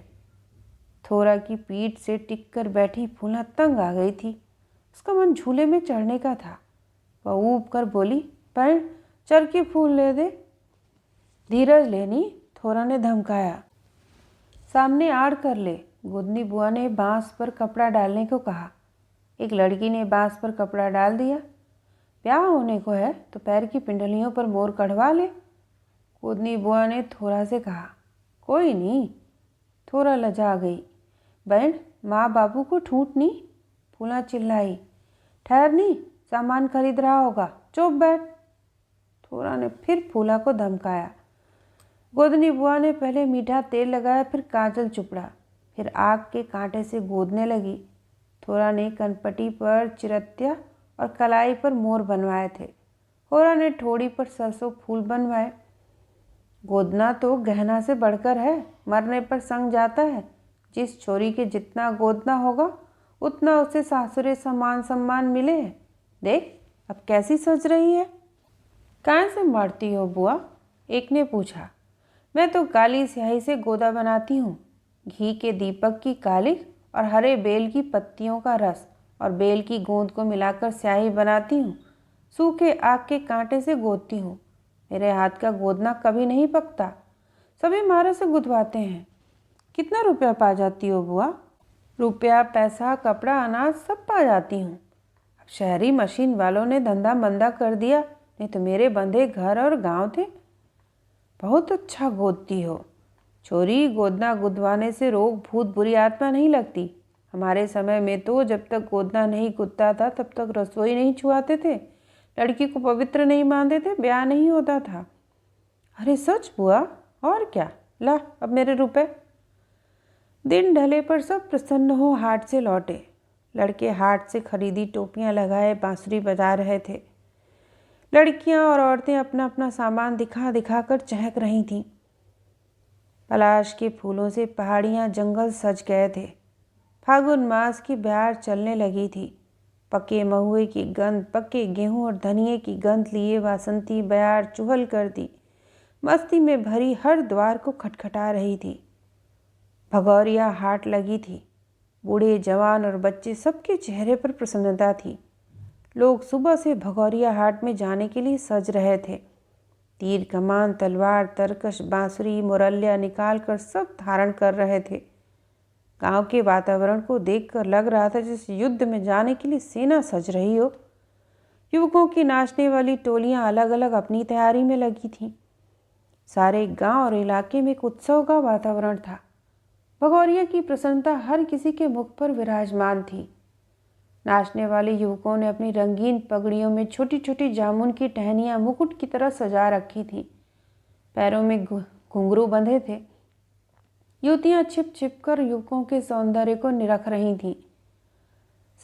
Speaker 1: थोरा की पीठ से टिक कर बैठी फूला तंग आ गई थी। उसका मन झूले में चढ़ने का था। वह ऊब कर बोली, बहन चरखी फूल ले दे। धीरज लेनी, थोरा ने धमकाया। सामने आड़ कर ले, गोदनी बुआ ने बांस पर कपड़ा डालने को कहा। एक लड़की ने बांस पर कपड़ा डाल दिया। ब्याह होने को है तो पैर की पिंडलियों पर मोर कढ़वा ले, गोदनी बुआ ने थोरा से कहा। कोई नहीं, थोरा लजा गई। बहन माँ बाबू को ठूंठ नहीं, फूला चिल्लाई। ठहर नहीं, सामान खरीद रहा होगा, चुप बैठ, थोरा ने फिर फूला को धमकाया। गोदनी बुआ ने पहले मीठा तेल लगाया, फिर काजल चुपड़ा, फिर आग के कांटे से गोदने लगी। थोरा ने कनपटी पर चिरत्या और कलाई पर मोर बनवाए थे। होरा ने ठोड़ी पर सरसों फूल बनवाए। गोदना तो गहना से बढ़कर है, मरने पर संग जाता है। जिस छोरी के जितना गोदना होगा उतना उसे सासुरे समान सम्मान मिले है। देख अब कैसी सज रही है। काहे से मरती हो बुआ? एक ने पूछा। मैं तो काली स्याही से गोदा बनाती हूँ। घी के दीपक की कालिख और हरे बेल की पत्तियों का रस और बेल की गोंद को मिलाकर स्याही बनाती हूँ। सूखे आग के कांटे से गोदती हूँ। मेरे हाथ का गोदना कभी नहीं पकता। सभी मारे से गुदवाते हैं। कितना रुपया पा जाती हो बुआ? रुपया, पैसा, कपड़ा, अनाज सब पा जाती हूँ। अब शहरी मशीन वालों ने धंधा मंदा कर दिया, नहीं तो मेरे बंधे घर और गांव थे। बहुत अच्छा गोदती हो। छोरी, गोदना गुदवाने से रोग भूत बुरी आत्मा नहीं लगती। हमारे समय में तो जब तक गोदना नहीं गुदता था तब तक रसोई नहीं छुआते थे, लड़की को पवित्र नहीं मानते थे, ब्याह नहीं होता था। अरे सच बुआ? और क्या, ला अब मेरे रुपए। दिन ढले पर सब प्रसन्न हो हाट से लौटे। लड़के हाट से खरीदी टोपियां लगाए बांसुरी बजा रहे थे। लड़कियां और औरतें अपना अपना सामान दिखा दिखा कर चहक रही थीं। पलाश के फूलों से पहाड़ियां जंगल सज गए थे। फागुन मास की बयार चलने लगी थी। पके महुए की गंध, पके गेहूं और धनिए की गंध लिए वासंती बयार चुहल कर दी मस्ती में भरी हर द्वार को खटखटा रही थी। भगौरिया हाट लगी थी। बूढ़े जवान और बच्चे सबके चेहरे पर प्रसन्नता थी। लोग सुबह से भगौरिया हाट में जाने के लिए सज रहे थे। तीर कमान तलवार तरकश बांसुरी मुरलिया निकाल कर सब धारण कर रहे थे। गांव के वातावरण को देखकर लग रहा था जैसे युद्ध में जाने के लिए सेना सज रही हो। युवकों की नाचने वाली टोलियां अलग अलग अपनी तैयारी में लगी थीं। सारे गांव और इलाके में एक उत्सव का वातावरण था। भगौरिया की प्रसन्नता हर किसी के मुख पर विराजमान थी। नाचने वाले युवकों ने अपनी रंगीन पगड़ियों में छोटी छोटी जामुन की टहनियाँ मुकुट की तरह सजा रखी थीं। पैरों में घुंघरू बंधे थे। युवतियाँ छिप छिप कर युवकों के सौंदर्य को निरख रही थीं।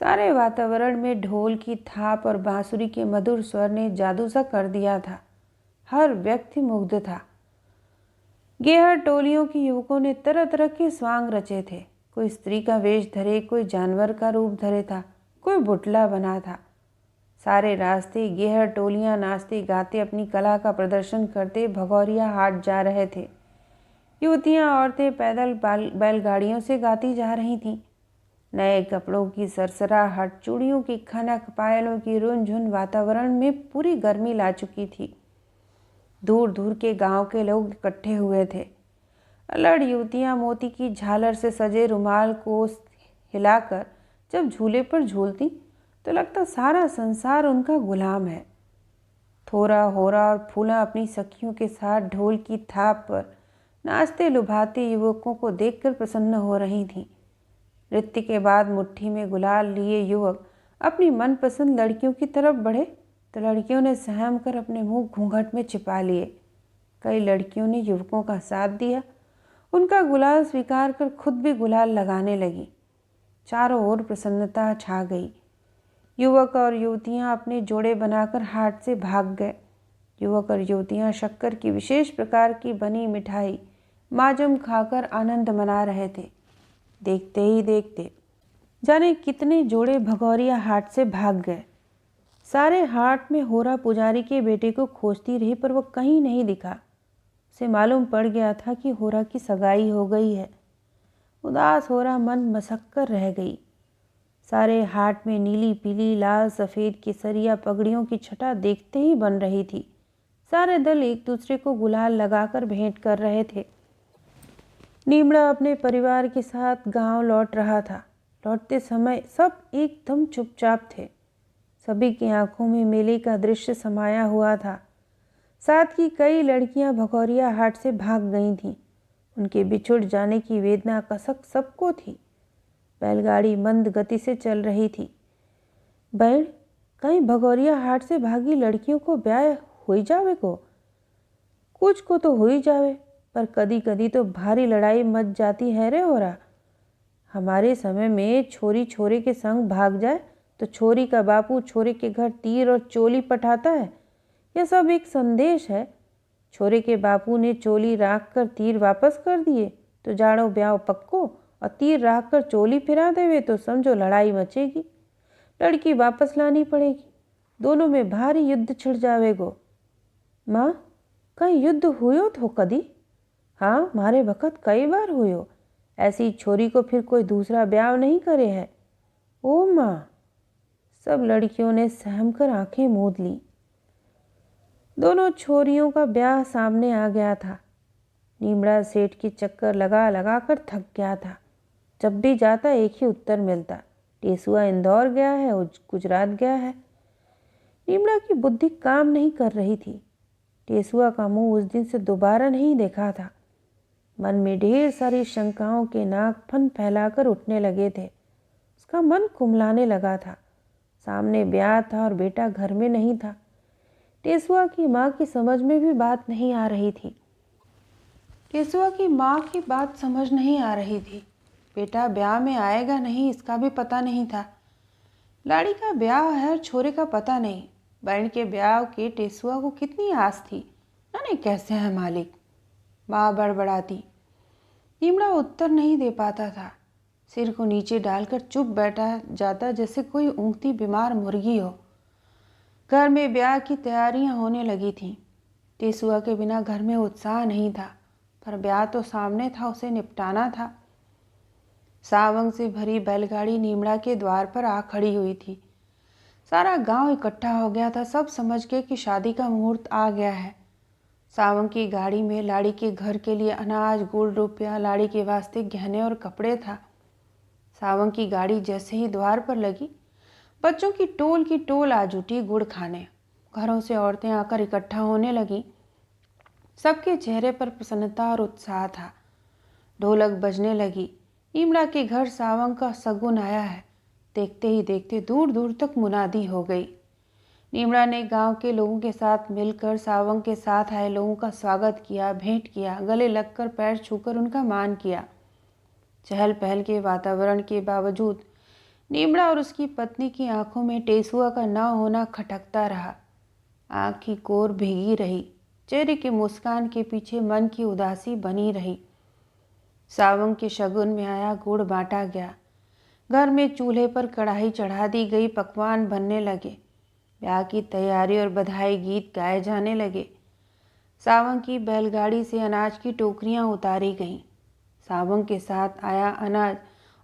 Speaker 1: सारे वातावरण में ढोल की थाप और बांसुरी के मधुर स्वर ने जादू सा कर दिया था। हर व्यक्ति मुग्ध था। गेहर टोलियों के युवकों ने तरह तरह के स्वांग रचे थे। कोई स्त्री का वेश धरे, कोई जानवर का रूप धरे था, कोई बुटला बना था। सारे रास्ते गेहर टोलियां नाचते गाते अपनी कला का प्रदर्शन करते भगौरिया हाट जा रहे थे। युवतियां औरतें पैदल बैलगाड़ियों से गाती जा रही थीं। नए कपड़ों की सरसराहट, चूड़ियों की खनक, पायलों की रुनझुन वातावरण में पूरी गर्मी ला चुकी थी। दूर दूर के गांव के लोग इकट्ठे हुए थे। अलड़ युवतियां मोती की झालर से सजे रुमाल को हिलाकर जब झूले पर झूलती तो लगता सारा संसार उनका गुलाम है। थोरा, होरा और फूला अपनी सखियों के साथ ढोल की थाप पर नाचते लुभाते युवकों को देखकर प्रसन्न हो रही थीं। नृत्य के बाद मुट्ठी में गुलाल लिए युवक अपनी मनपसंद लड़कियों की तरफ बढ़े तो लड़कियों ने सहम कर अपने मुंह घूंघट में छिपा लिए। कई लड़कियों ने युवकों का साथ दिया। उनका गुलाल स्वीकार कर खुद भी गुलाल लगाने लगी। चारों ओर प्रसन्नता छा गई। युवक और युवतियां अपने जोड़े बनाकर हाट से भाग गए। युवक और युवतियां शक्कर की विशेष प्रकार की बनी मिठाई माजम खाकर आनंद मना रहे थे। देखते ही देखते जाने कितने जोड़े भगौरिया हाट से भाग गए। सारे हाट में होरा पुजारी के बेटे को खोजती रही पर वह कहीं नहीं दिखा। उसे मालूम पड़ गया था कि होरा की सगाई हो गई है। उदास होरा मन मसक कर रह गई। सारे हाट में नीली पीली लाल सफ़ेद केसरिया पगड़ियों की छटा देखते ही बन रही थी। सारे दल एक दूसरे को गुलाल लगाकर भेंट कर रहे थे। नीमड़ा अपने परिवार के साथ गांव लौट रहा था। लौटते समय सब एकदम चुपचाप थे। सभी की आंखों में मेले का दृश्य समाया हुआ था। साथ ही कई लड़कियां भगौरिया हाट से भाग गई थीं। उनके बिछुड़ जाने की वेदना कसक सबको थी। बैलगाड़ी मंद गति से चल रही थी। बैल कहीं भगौरिया हाट से भागी लड़कियों को ब्याह हुई जावे को, कुछ को तो हुई जावे, पर कदी कदी तो भारी लड़ाई मच जाती है रे होरा। हमारे समय में छोरी छोरे के संग भाग जाए तो छोरी का बापू छोरे के घर तीर और चोली पठाता है। यह सब एक संदेश है। छोरे के बापू ने चोली राख कर तीर वापस कर दिए तो जाड़ो ब्याह पक्को, और तीर राख कर चोली फिरा देवे तो समझो लड़ाई मचेगी, लड़की वापस लानी पड़ेगी। दोनों में भारी युद्ध छिड़ जावेगो। माँ, कहीं युद्ध हुयो तो कदी? हाँ, मारे वक़्त कई बार हुयो। ऐसी छोरी को फिर कोई दूसरा ब्याह नहीं करे है। ओ माँ, सब लड़कियों ने सहम कर आंखें मूंद ली। दोनों छोरियों का ब्याह सामने आ गया था। नीमड़ा सेठ की चक्कर लगा लगा कर थक गया था। जब भी जाता एक ही उत्तर मिलता, टेसुआ इंदौर गया है, गुजरात गया है। नीमड़ा की बुद्धि काम नहीं कर रही थी। टेसुआ का मुंह उस दिन से दोबारा नहीं देखा था। मन में ढेर सारी शंकाओं के नाग फन फैलाकर उठने लगे थे। उसका मन कुमलाने लगा था। सामने ब्याह था और बेटा घर में नहीं था। टेसुआ की माँ की समझ में भी बात नहीं आ रही थी। टेसुआ की माँ की बात समझ नहीं आ रही थी। बेटा ब्याह में आएगा नहीं इसका भी पता नहीं था। लाड़ी का ब्याह है और छोरे का पता नहीं। बहन के ब्याह के टेसुआ को कितनी आस थी, जाने कैसे है मालिक। माँ बड़बड़ाती। नीमड़ा उत्तर नहीं दे पाता था। सिर को नीचे डालकर चुप बैठा जाता जैसे कोई ऊँघती बीमार मुर्गी हो। घर में ब्याह की तैयारियां होने लगी थीं। टेसुआ के बिना घर में उत्साह नहीं था, पर ब्याह तो सामने था, उसे निपटाना था। सावंग से भरी बैलगाड़ी नीमड़ा के द्वार पर आ खड़ी हुई थी। सारा गांव इकट्ठा हो गया था। सब समझ गए कि शादी का मुहूर्त आ गया है। सावंग की गाड़ी में लाड़ी के घर के लिए अनाज, गुड़, रुपया, लाड़ी के वास्ते गहने और कपड़े था। सावंग की गाड़ी जैसे ही द्वार पर लगी, बच्चों की टोल आ जुटी गुड़ खाने। घरों से औरतें आकर इकट्ठा होने लगीं। सबके चेहरे पर प्रसन्नता और उत्साह था। ढोलक बजने लगी। नीमड़ा के घर सावंग का सगुन आया है। देखते ही देखते दूर दूर तक मुनादी हो गई। नीमड़ा ने गांव के लोगों के साथ मिलकर सावंग के साथ आए लोगों का स्वागत किया, भेंट किया, गले लगकर पैर छूकर उनका मान किया। चहल पहल के वातावरण के बावजूद नीमड़ा और उसकी पत्नी की आंखों में टेसुआ का न होना खटकता रहा। आँख की कोर भीगी रही। चेहरे की मुस्कान के पीछे मन की उदासी बनी रही। सावंग के शगुन में आया गुड़ बांटा गया। घर में चूल्हे पर कढ़ाई चढ़ा दी गई, पकवान बनने लगे। ब्याह की तैयारी और बधाई गीत गाए जाने लगे। सावंग की बैलगाड़ी से अनाज की टोकरियां उतारी गईं। सावंग के साथ आया अनाज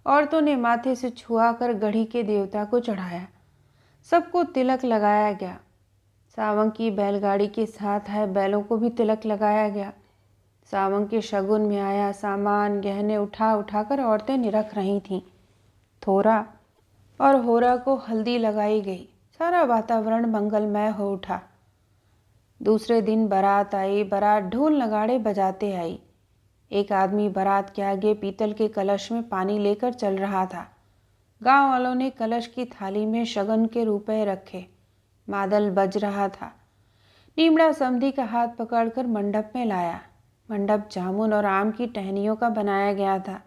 Speaker 1: औरतों ने माथे से छुआकर गढ़ी के देवता को चढ़ाया। सबको तिलक लगाया गया। सावंग की बैलगाड़ी के साथ आए बैलों को भी तिलक लगाया गया। सावंग के शगुन में आया सामान, गहने उठा उठाकर औरतें निरख रही थीं। थोरा और होरा को हल्दी लगाई गई। सारा वातावरण मंगलमय हो उठा। दूसरे दिन बारात आई। बारात ढोल नगाड़े बजाते आई। एक आदमी बारात के आगे पीतल के कलश में पानी लेकर चल रहा था। गांव वालों ने कलश की थाली में शगन के रुपए रखे। मादल बज रहा था। नीमड़ा समधी का हाथ पकड़कर मंडप में लाया। मंडप जामुन और आम की टहनियों का बनाया गया था।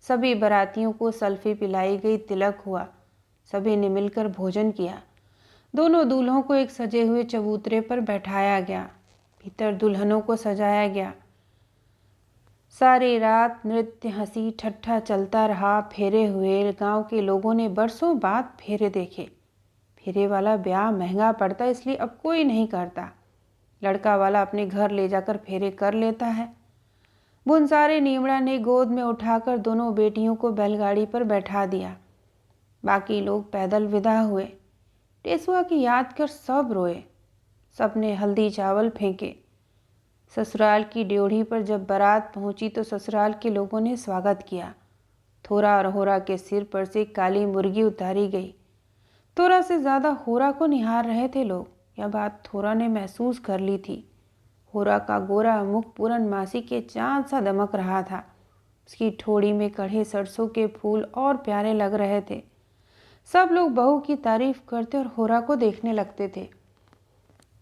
Speaker 1: सभी बारातियों को सल्फी पिलाई गई, तिलक हुआ। सभी ने मिलकर भोजन किया। दोनों दूल्हों को एक सजे हुए चबूतरे पर बैठाया गया। भीतर दुल्हनों को सजाया गया। सारी रात नृत्य, हंसी ठट्ठा चलता रहा। फेरे हुए। गांव के लोगों ने बरसों बाद फेरे देखे। फेरे वाला ब्याह महंगा पड़ता, इसलिए अब कोई नहीं करता। लड़का वाला अपने घर ले जाकर फेरे कर लेता है। बुनसारे नीमड़ा ने गोद में उठाकर दोनों बेटियों को बैलगाड़ी पर बैठा दिया। बाकी लोग पैदल विदा हुए। टेसुआ की याद कर सब रोए। सबने हल्दी चावल फेंके। ससुराल की ड्योढ़ी पर जब बारात पहुंची तो ससुराल के लोगों ने स्वागत किया। थोरा और होरा के सिर पर से काली मुर्गी उतारी गई। थोरा से ज़्यादा होरा को निहार रहे थे लोग। यह बात थोरा ने महसूस कर ली थी। होरा का गोरा मुख पूरनमासी के चाँद सा दमक रहा था। उसकी ठोड़ी में कढ़े सरसों के फूल और प्यारे लग रहे थे। सब लोग बहू की तारीफ करते और होरा को देखने लगते थे।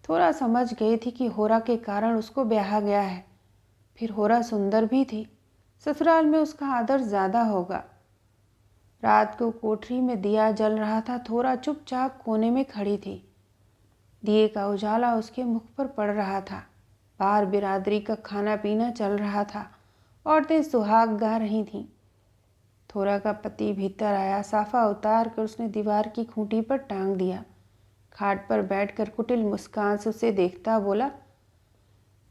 Speaker 1: थोरा समझ गई थी कि होरा के कारण उसको ब्याहा गया है। फिर होरा सुंदर भी थी। ससुराल में उसका आदर ज़्यादा होगा। रात को कोठरी में दिया जल रहा था। थोरा चुपचाप कोने में खड़ी थी। दिए का उजाला उसके मुख पर पड़ रहा था। बाहर बिरादरी का खाना पीना चल रहा था। औरतें सुहाग गा रही थीं। थोरा का पति भीतर आया। साफा उतार कर उसने दीवार की खूंटी पर टांग दिया। खाट पर बैठकर कुटिल मुस्कान से उसे देखता बोला,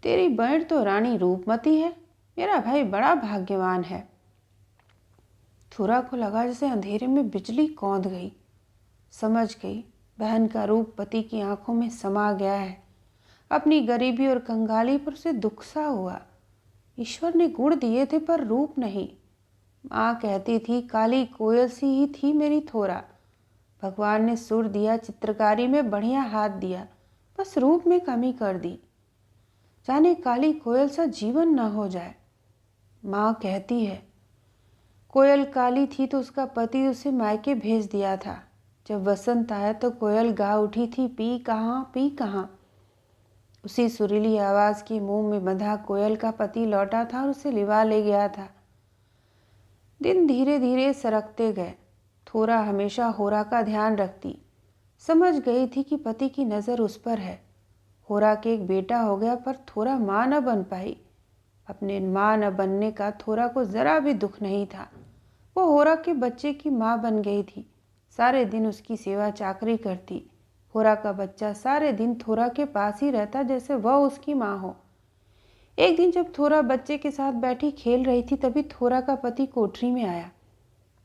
Speaker 1: तेरी बहन तो रानी रूपमती है। मेरा भाई बड़ा भाग्यवान है। थोरा को लगा जैसे अंधेरे में बिजली कौंध गई। समझ गई बहन का रूप पति की आंखों में समा गया है। अपनी गरीबी और कंगाली पर उसे दुख सा हुआ। ईश्वर ने गुण दिए थे पर रूप नहीं। माँ कहती थी काली कोयल सी ही थी मेरी थोरा। भगवान ने सुर दिया, चित्रकारी में बढ़िया हाथ दिया, बस रूप में कमी कर दी। जाने काली कोयल सा जीवन न हो जाए। माँ कहती है कोयल काली थी तो उसका पति उसे मायके भेज दिया था। जब बसंत आया तो कोयल गा उठी थी, पी कहाँ पी कहाँ। उसी सुरीली आवाज़ के मुंह में बंधा कोयल का पति लौटा था और उसे लिवा ले गया था। दिन धीरे धीरे सरकते गए। थोरा हमेशा होरा का ध्यान रखती। समझ गई थी कि पति की नज़र उस पर है। होरा के एक बेटा हो गया पर थोरा माँ न बन पाई। अपने माँ न बनने का थोरा को ज़रा भी दुख नहीं था। वो होरा के बच्चे की माँ बन गई थी, सारे दिन उसकी सेवा चाकरी करती। होरा का बच्चा सारे दिन थोरा के पास ही रहता जैसे वह उसकी माँ हो। एक दिन जब थोरा बच्चे के साथ बैठी खेल रही थी तभी थोरा का पति कोठरी में आया।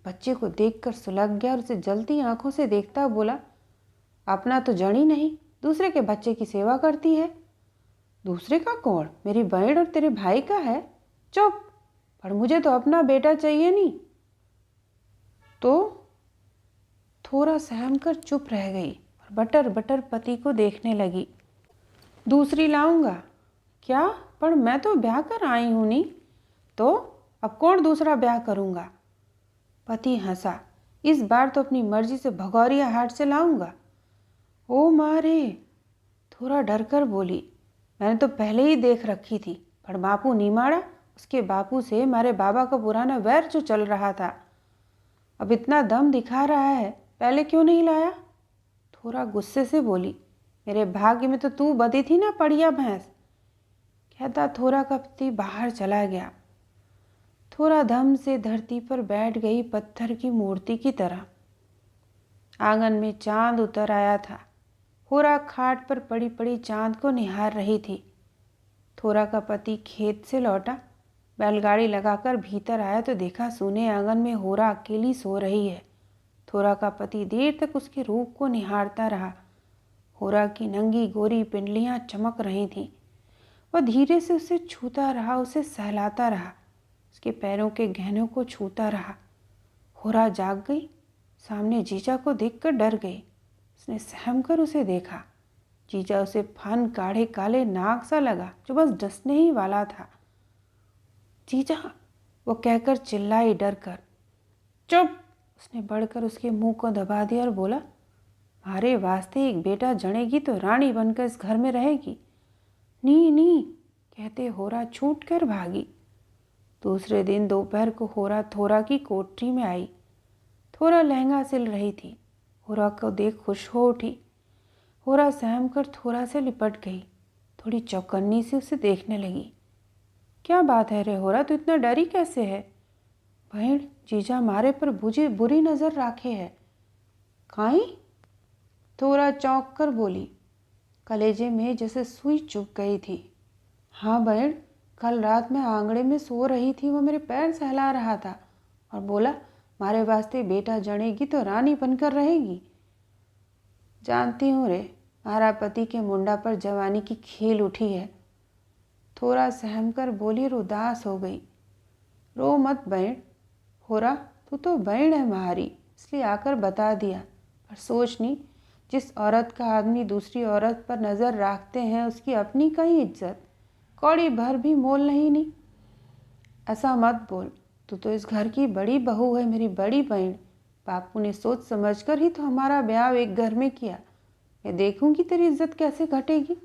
Speaker 1: बच्चे को देखकर सुलग गया और उसे जलती आंखों से देखता बोला, अपना तो जड़ी नहीं, दूसरे के बच्चे की सेवा करती है। दूसरे का कौन? मेरी बहन और तेरे भाई का है। चुप, पर मुझे तो अपना बेटा चाहिए नहीं। तो थोड़ा सहम कर चुप रह गई और बटर बटर पति को देखने लगी। दूसरी लाऊंगा क्या? पर मैं तो ब्याह कर आई हूं नी। तो अब कौन दूसरा ब्याह करूंगा? पति हंसा, इस बार तो अपनी मर्जी से भगौरिया हाट से लाऊंगा। ओ मारे, थोड़ा डर कर बोली, मैंने तो पहले ही देख रखी थी, पर बापू नहीं मारा। उसके बापू से मारे बाबा का पुराना वैर जो चल रहा था, अब इतना दम दिखा रहा है, पहले क्यों नहीं लाया? थोड़ा गुस्से से बोली, मेरे भाग्य में तो तू बदी थी ना पड़िया भैंस। कहता थोड़ा का पति बाहर चला गया। थोड़ा दम से धरती पर बैठ गई पत्थर की मूर्ति की तरह। आंगन में चांद उतर आया था। थोड़ा खाट पर पड़ी पड़ी चांद को निहार रही थी। थोड़ा का पति खेत से लौटा, बैलगाड़ी लगाकर भीतर आया तो देखा सूने आंगन में होरा अकेली सो रही है। थोड़ा का पति देर तक उसके रूप को निहारता रहा। होरा की नंगी गोरी पिंडलियां चमक रही थीं। वह धीरे से उसे छूता रहा, उसे सहलाता रहा, उसके पैरों के गहनों को छूता रहा। होरा जाग गई, सामने जीजा को देखकर डर गई। उसने सहम कर उसे देखा। जीजा उसे फन काढ़े काले नाक सा लगा जो बस डसने ही वाला था। जीजा, वो कहकर चिल्लाई डर कर। चुप, उसने बढ़कर उसके मुंह को दबा दिया और बोला, मारे वास्ते एक बेटा जनेगी तो रानी बनकर इस घर में रहेगी। नी नी कहते होरा छूट कर भागी। दूसरे दिन दोपहर को होरा थोरा की कोठरी में आई। थोरा लहंगा सिल रही थी। होरा को देख खुश हो उठी। होरा सहम कर थोरा से लिपट गई। थोड़ी चौकन्नी से उसे देखने लगी। क्या बात है रे होरा, तू इतना डरी कैसे है? बहन, जीजा मारे पर बुरी नज़र राखे है। काई? थोरा चौंक कर बोली। कलेजे में जैसे सुई चुभ गई थी। हाँ बहन, कल रात मैं आंगड़े में सो रही थी, वो मेरे पैर सहला रहा था और बोला, मारे वास्ते बेटा जनेगी तो रानी बनकर रहेगी। जानती हूँ रे, मारा पति के मुंडा पर जवानी की खील उठी है। थोड़ा सहम कर बोली और उदास हो गई। रो मत बहन। होरा, तू तो बहन है मारी, इसलिए आकर बता दिया। पर सोच नहीं, जिस औरत का आदमी दूसरी औरत पर नज़र रखते हैं उसकी अपनी कहीं इज्जत कौड़ी भर भी मोल नहीं। ऐसा मत बोल, तू तो इस घर की बड़ी बहू है, मेरी बड़ी बहन। बापू ने सोच समझकर ही तो हमारा ब्याह एक घर में किया। मैं देखूंगी तेरी इज्जत कैसे घटेगी।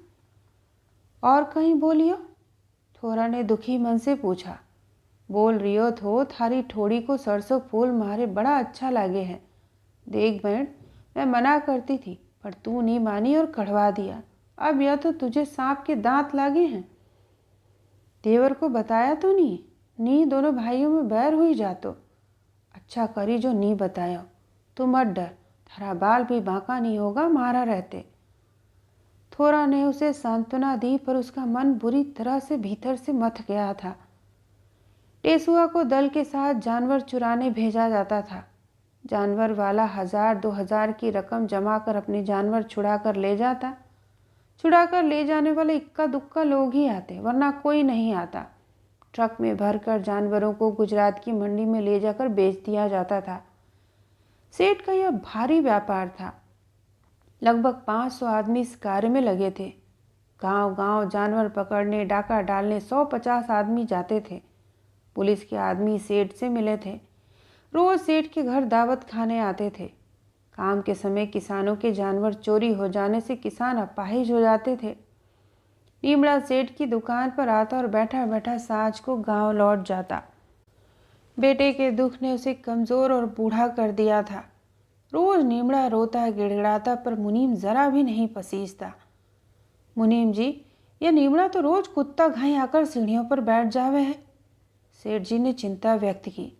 Speaker 1: और कहीं बोलियो? थोरा ने दुखी मन से पूछा। बोल रियो थो, थारी ठोड़ी को सरसों फूल मारे बड़ा अच्छा लगे है। देख बहन, मैं मना करती थी पर तू नहीं मानी और कढ़वा दिया। अब यह तो तुझे सांप के दांत लागे हैं। देवर को बताया तो नहीं दोनों भाइयों में बैर हुई जातो। अच्छा करी जो नहीं बताया। तू मत डर, थारा बाल भी बांका नहीं होगा मारा रहते। थोरा ने उसे सांत्वना दी पर उसका मन बुरी तरह से भीतर से मथ गया था। टेसुआ को दल के साथ जानवर चुराने भेजा जाता था। जानवर वाला 1000-2000 की रकम जमा कर अपने जानवर छुड़ा कर ले जाता। छुड़ा कर ले जाने वाले इक्का दुक्का लोग ही आते, वरना कोई नहीं आता। ट्रक में भरकर जानवरों को गुजरात की मंडी में ले जाकर बेच दिया जाता था। सेठ का यह भारी व्यापार था। लगभग 500 आदमी इस कार्य में लगे थे। गांव-गांव जानवर पकड़ने, डाका डालने 150 आदमी जाते थे। पुलिस के आदमी सेठ से मिले थे। रोज सेठ के घर दावत खाने आते थे। काम के समय किसानों के जानवर चोरी हो जाने से किसान अपाहिज हो जाते थे। नीमड़ा सेठ की दुकान पर आता और बैठा बैठा साँझ को गांव लौट जाता। बेटे के दुख ने उसे कमज़ोर और बूढ़ा कर दिया था। रोज नीमड़ा रोता गिड़गिड़ाता, पर मुनीम जरा भी नहीं पसीजता। मुनीम जी, यह नीमड़ा तो रोज कुत्ता घाई आकर सीढ़ियों पर बैठ जावे है। सेठ जी ने चिंता व्यक्त की।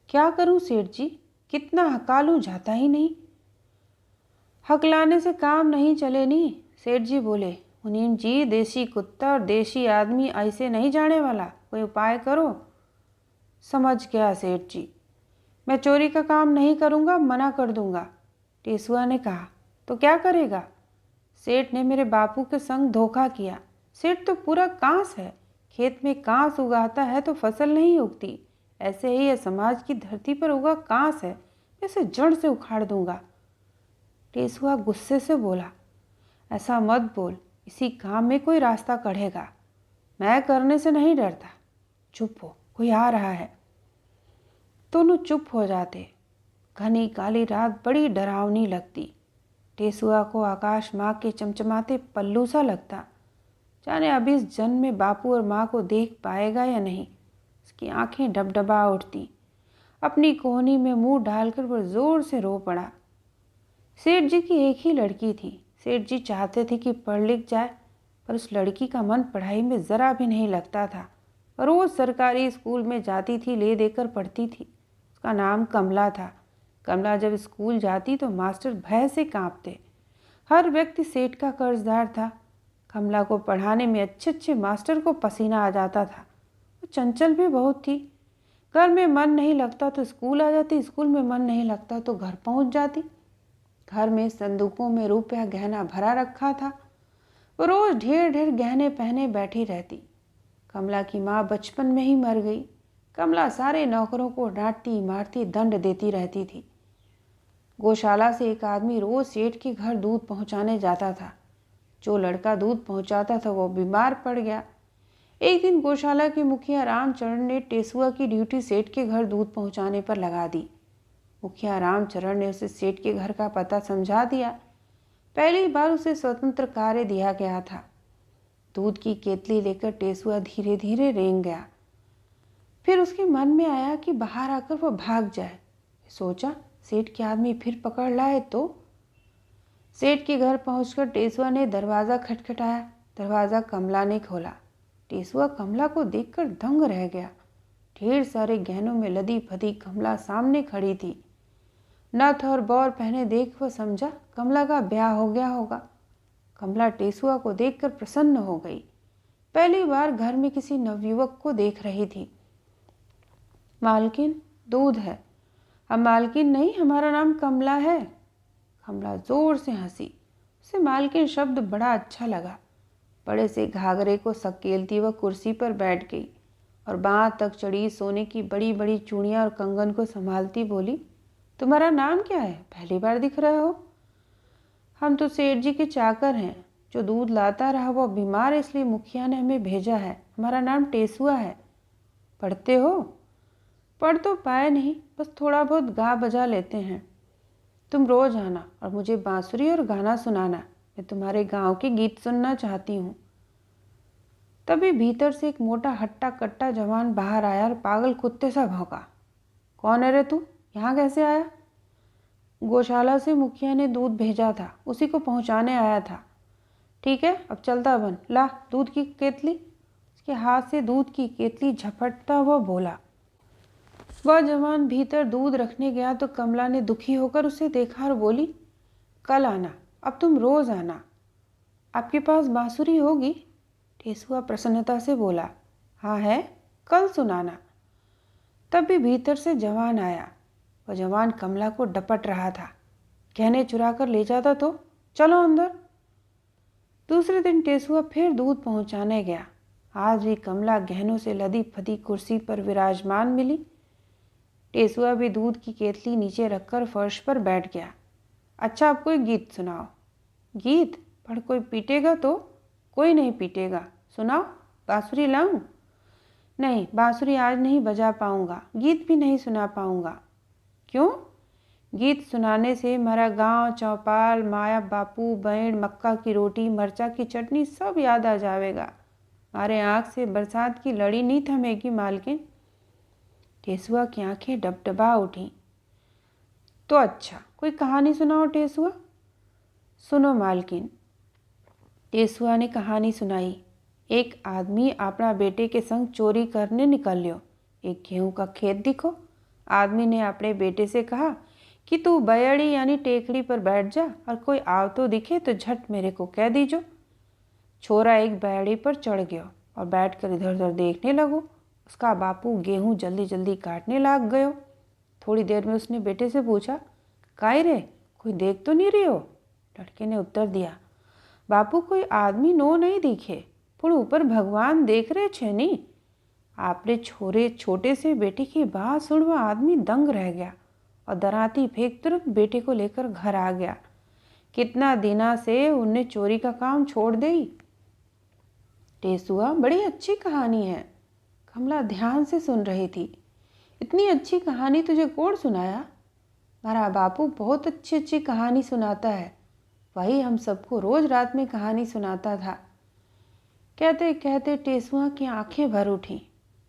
Speaker 1: क्या करूं सेठ जी, कितना हकालूं, जाता ही नहीं। हकलाने से काम नहीं चले नी, सेठ जी बोले। मुनीम जी, देसी कुत्ता और देसी आदमी ऐसे नहीं जाने वाला, कोई उपाय करो। समझ गया सेठ जी, मैं चोरी का काम नहीं करूँगा, मना कर दूंगा। टेसुआ ने कहा। तो क्या करेगा? सेठ ने मेरे बापू के संग धोखा किया। सेठ तो पूरा कांस है, खेत में कांस उगाता है तो फसल नहीं उगती। ऐसे ही यह समाज की धरती पर उगा कांस है, इसे जड़ से उखाड़ दूंगा। टेसुआ गुस्से से बोला। ऐसा मत बोल, इसी काम में कोई रास्ता कढ़ेगा। मैं करने से नहीं डरता। चुप हो, कोई आ रहा है। दोनों चुप हो जाते। घनी काली रात बड़ी डरावनी लगती। टेसुआ को आकाश माँ के चमचमाते पल्लू सा लगता। जाने अब इस जन्म में बापू और माँ को देख पाएगा या नहीं। उसकी आंखें डबडबा उठती। अपनी कोहनी में मुंह डालकर वह जोर से रो पड़ा। सेठ जी की एक ही लड़की थी। सेठ जी चाहते थे कि पढ़ लिख जाए, पर उस लड़की का मन पढ़ाई में ज़रा भी नहीं लगता था। रोज़ सरकारी स्कूल में जाती थी, ले देकर पढ़ती थी। उसका नाम कमला था। कमला जब स्कूल जाती तो मास्टर भय से कांपते। हर व्यक्ति सेठ का कर्जदार था। कमला को पढ़ाने में अच्छे अच्छे मास्टर को पसीना आ जाता था। वो चंचल भी बहुत थी। घर में मन नहीं लगता तो स्कूल आ जाती, स्कूल में मन नहीं लगता तो घर पहुंच जाती। घर में संदूकों में रुपया गहना भरा रखा था। वो रोज ढेर ढेर गहने पहने बैठी रहती। कमला की माँ बचपन में ही मर गई। कमला सारे नौकरों को डांटती मारती दंड देती रहती थी। गौशाला से एक आदमी रोज सेठ के घर दूध पहुंचाने जाता था। जो लड़का दूध पहुंचाता था वो बीमार पड़ गया। एक दिन गौशाला के मुखिया रामचरण ने टेसुआ की ड्यूटी सेठ के घर दूध पहुंचाने पर लगा दी। मुखिया रामचरण ने उसे सेठ के घर का पता समझा दिया। पहली बार उसे स्वतंत्र कार्य दिया गया था। दूध की केतली लेकर टेसुआ धीरे धीरे रेंग गया। फिर उसके मन में आया कि बाहर आकर वह भाग जाए। सोचा, सेठ के आदमी फिर पकड़ लाए तो। सेठ के घर पहुंचकर टेसुआ ने दरवाज़ा खटखटाया। दरवाज़ा कमला ने खोला। टेसुआ कमला को देखकर दंग रह गया। ढेर सारे गहनों में लदी फदी कमला सामने खड़ी थी। नथ और बौर पहने देख वह समझा कमला का ब्याह हो गया होगा। कमला टेसुआ को देखकर प्रसन्न हो गई। पहली बार घर में किसी नवयुवक को देख रही थी। मालकिन, दूध है। हम मालकिन नहीं, हमारा नाम कमला है। कमला जोर से हंसी। उसे मालकिन शब्द बड़ा अच्छा लगा। बड़े से घाघरे को सकेलती वह कुर्सी पर बैठ गई और बाँह तक चढ़ी सोने की बड़ी बड़ी चूड़ियाँ और कंगन को संभालती बोली, तुम्हारा नाम क्या है? पहली बार दिख रहे हो। हम तो सेठ जी के चाकर हैं। जो दूध लाता रहा वो बीमार, इसलिए मुखिया ने हमें भेजा है। हमारा नाम टेसुआ है। पढ़ते हो? पढ़ तो पाए नहीं, बस थोड़ा बहुत गा बजा लेते हैं। तुम रोज आना और मुझे बांसुरी और गाना सुनाना। मैं तुम्हारे गांव के गीत सुनना चाहती हूँ। तभी भीतर से एक मोटा हट्टा कट्टा जवान बाहर आया और पागल कुत्ते सा भौंका। कौन है रे तू? यहाँ कैसे आया? गौशाला से मुखिया ने दूध भेजा था, उसी को पहुँचाने आया था। ठीक है, अब चलता बन। ला दूध की केतली। उसके हाथ से दूध की केतली झपटता हुआ बोला। वह जवान भीतर दूध रखने गया तो कमला ने दुखी होकर उसे देखा और बोली, कल आना, अब तुम रोज आना। आपके पास बांसुरी होगी? टेसुआ प्रसन्नता से बोला, हाँ है, कल सुनाना। तब भी भीतर से जवान आया। वह जवान कमला को डपट रहा था। गहने चुरा कर ले जाता तो। चलो अंदर। दूसरे दिन टेसुआ फिर दूध पहुंचाने गया। आज भी कमला गहनों से लदी फदी कुर्सी पर विराजमान मिली। टेसुआ भी दूध की केतली नीचे रखकर फर्श पर बैठ गया। अच्छा, अब कोई गीत सुनाओ। गीत? पर कोई पीटेगा तो? कोई नहीं पीटेगा। सुनाओ। बांसुरी लाऊं? नहीं, बांसुरी आज नहीं बजा पाऊंगा, गीत भी नहीं सुना पाऊंगा। क्यों? गीत सुनाने से मेरा गांव, चौपाल, माया बापू, बैण, मक्का की रोटी, मरचा की चटनी सब याद आ जाएगा। हमारे आँख से बरसात की लड़ी नहीं थमेगी मालकिन। टेसुआ की आंखें डबडबा उठी। तो अच्छा, कोई कहानी सुनाओ टेसुआ। सुनो मालकिन। टेसुआ ने कहानी सुनाई। एक आदमी अपना बेटे के संग चोरी करने निकल लियो। एक गेहूं का खेत दिखो। आदमी ने अपने बेटे से कहा कि तू बयड़ी यानी टेकड़ी पर बैठ जा और कोई आव तो दिखे तो झट मेरे को कह दीजो। छोरा एक बयड़ी पर चढ़ गयो और बैठकर इधर उधर देखने लगो। उसका बापू गेहूं जल्दी जल्दी काटने लग गयो। थोड़ी देर में उसने बेटे से पूछा, काई रे, कोई देख तो नहीं रही हो? लड़के ने उत्तर दिया, बापू कोई आदमी नो नहीं दिखे, पर ऊपर भगवान देख रहे छे नी। आपने छोटे से बेटे की बात सुन वह आदमी दंग रह गया और दराती फेंक तुरंत बेटे को लेकर घर आ गया। कितना दिना से उनने चोरी का काम छोड़ दी। टेसुआ, बड़ी अच्छी कहानी है। कमला ध्यान से सुन रही थी। इतनी अच्छी कहानी तुझे कौन सुनाया? हमारा बापू बहुत अच्छी अच्छी कहानी सुनाता है। वही हम सबको रोज रात में कहानी सुनाता था। कहते कहते टेसुआ की आंखें भर उठी।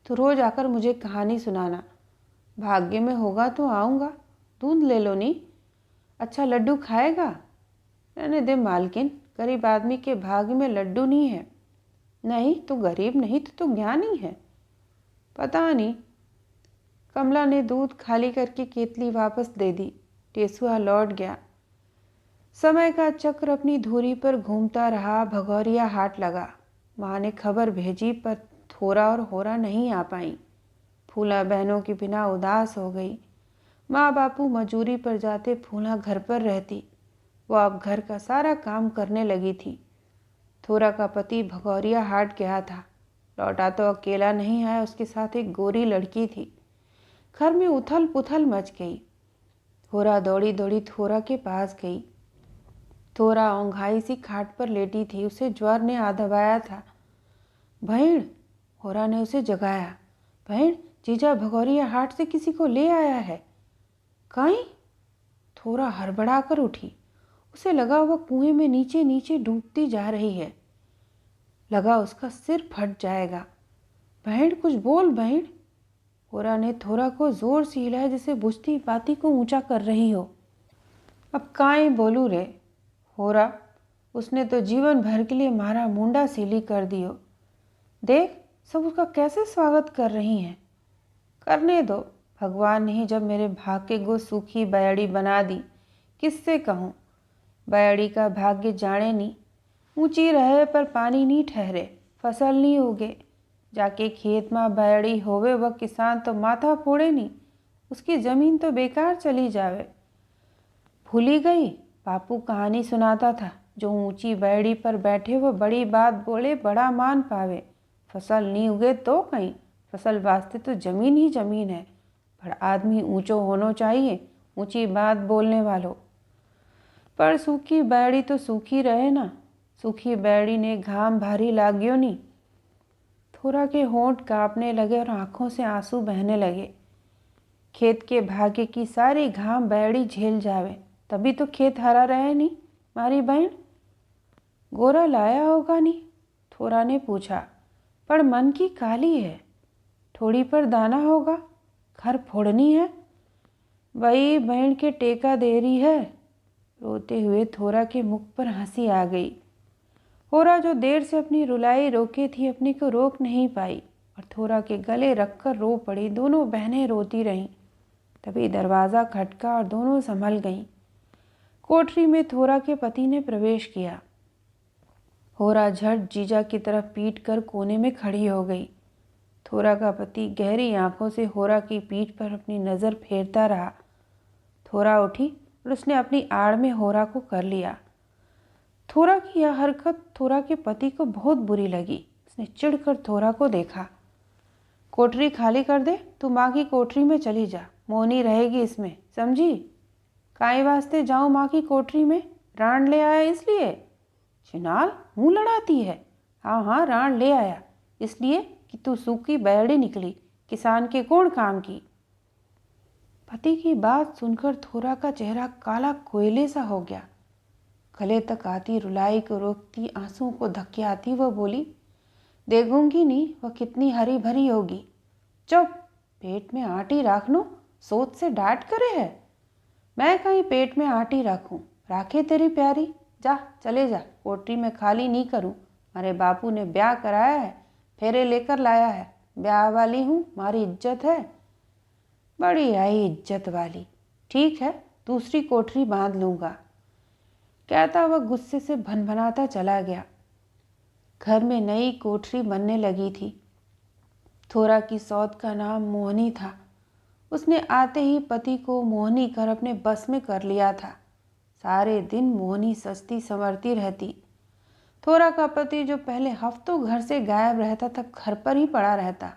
Speaker 1: तो रोज आकर मुझे कहानी सुनाना। भाग्य में होगा तो आऊँगा। दूध ले लो नी। अच्छा लड्डू खाएगा? रहने दे मालकिन, गरीब आदमी के भाग्य में लड्डू नहीं है। नहीं तो गरीब नहीं तो ज्ञानी है। पता नहीं। कमला ने दूध खाली करके केतली वापस दे दी। टेसुआ लौट गया। समय का चक्र अपनी धुरी पर घूमता रहा। भगौरिया हाट लगा। माँ ने खबर भेजी पर थोरा और होरा नहीं आ पाई। फूला बहनों के बिना उदास हो गई। माँ बापू मजूरी पर जाते, फूला घर पर रहती। वो अब घर का सारा काम करने लगी थी। थोरा का पति भगौरिया हाट गया था। लौटा तो अकेला नहीं आया, उसके साथ एक गोरी लड़की थी। घर में उथल पुथल मच गई। होरा दौड़ी दौड़ी थोरा के पास गई। थोरा ओंघाई सी खाट पर लेटी थी। उसे ज्वर ने आ दबाया था। भैंड, होरा ने उसे जगाया। भैंड, जीजा भगौरिया हाट से किसी को ले आया है। कहीं? थोरा हड़बड़ा कर उठी। उसे लगा वह कुएं में नीचे नीचे डूबती जा रही है। लगा उसका सिर फट जाएगा। भैंड, कुछ बोल भैंड। होरा ने थोरा को जोर से हिलाया जैसे बुझती बाती को ऊंचा कर रही हो। अब काई बोलू रे होरा, उसने तो जीवन भर के लिए मारा मुंडा सीली कर दियो। देख सब उसका कैसे स्वागत कर रही हैं। करने दो, भगवान ने ही जब मेरे भाग्य को सूखी बयड़ी बना दी, किससे कहूँ। बयड़ी का भाग्य जाने नहीं। ऊंची रहे पर पानी नहीं ठहरे, फसल नहीं उगे। जाके खेत में बयड़ी होवे वह किसान तो माथा फोड़े नहीं, उसकी ज़मीन तो बेकार चली जावे। भूली गई, बापू कहानी सुनाता था, जो ऊंची बयड़ी पर बैठे वो बड़ी बात बोले बड़ा मान पावे। फसल नहीं उगे तो कहीं, फसल वास्ते तो ज़मीन ही ज़मीन है। पर आदमी ऊंचो होना चाहिए, ऊंची बात बोलने वालों। पर सूखी बैड़ी तो सूखी रहे ना। सूखी बैड़ी ने घाम भारी लाग्यो नहीं। थोरा के होंठ कांपने लगे और आंखों से आंसू बहने लगे। खेत के भाग्य की सारी घाम बैड़ी झेल जावे, तभी तो खेत हरा रहे नहीं। मारी बहन, गोरा लाया होगा नहीं? थोरा ने पूछा। पर मन की काली है, थोड़ी पर दाना होगा, घर फोड़नी है। वही बहन के टेका दे रही है। रोते हुए थोरा के मुख पर हंसी आ गई। होरा जो देर से अपनी रुलाई रोके थी, अपने को रोक नहीं पाई और थोरा के गले रखकर रो पड़ी। दोनों बहनें रोती रहीं। तभी दरवाज़ा खटका और दोनों संभल गईं। कोठरी में थोरा के पति ने प्रवेश किया। होरा झट जीजा की तरफ पीट कर कोने में खड़ी हो गई। थोरा का पति गहरी आंखों से होरा की पीठ पर अपनी नज़र फेरता रहा। थोरा उठी और उसने अपनी आड़ में होरा को कर लिया। थोरा की यह हरकत थोरा के पति को बहुत बुरी लगी। उसने चिढ़कर थोरा को देखा। कोठरी खाली कर दे, तू माँ की कोठरी में चली जा, मोनी रहेगी इसमें, समझी? काई वास्ते जाऊँ माँ की कोठरी में? राण ले आया इसलिए? चिनाल मुँह लड़ाती है। हाँ हाँ, राण ले आया इसलिए कि तू सूखी बैड़ी निकली, किसान के कौन काम की। पति की बात सुनकर थोरा का चेहरा काला कोयले सा हो गया। गले तक आती रुलाई को रोकती, आंसुओं को धक्याती वह बोली, देखूंगी नहीं वह कितनी हरी भरी होगी। चुप, पेट में आटी राख लो, सोच से डांट करे है। मैं कहीं पेट में आटी रखूं, राखे तेरी प्यारी। जा चले जा, कोठरी में खाली नहीं करूं। मारे बापू ने ब्याह कराया है, फेरे लेकर लाया है, ब्याह वाली हूँ, मारी इज्जत है। बड़ी आई इज्जत वाली। ठीक है, दूसरी कोठरी बांध लूँगा, कहता वह गुस्से से भनभनाता चला गया। घर में नई कोठरी बनने लगी थी। थोरा की सौत का नाम मोहनी था। उसने आते ही पति को मोहनी कर अपने बस में कर लिया था। सारे दिन मोहनी सस्ती संवरती रहती। थोरा का पति जो पहले हफ्तों घर से गायब रहता तब घर पर ही पड़ा रहता।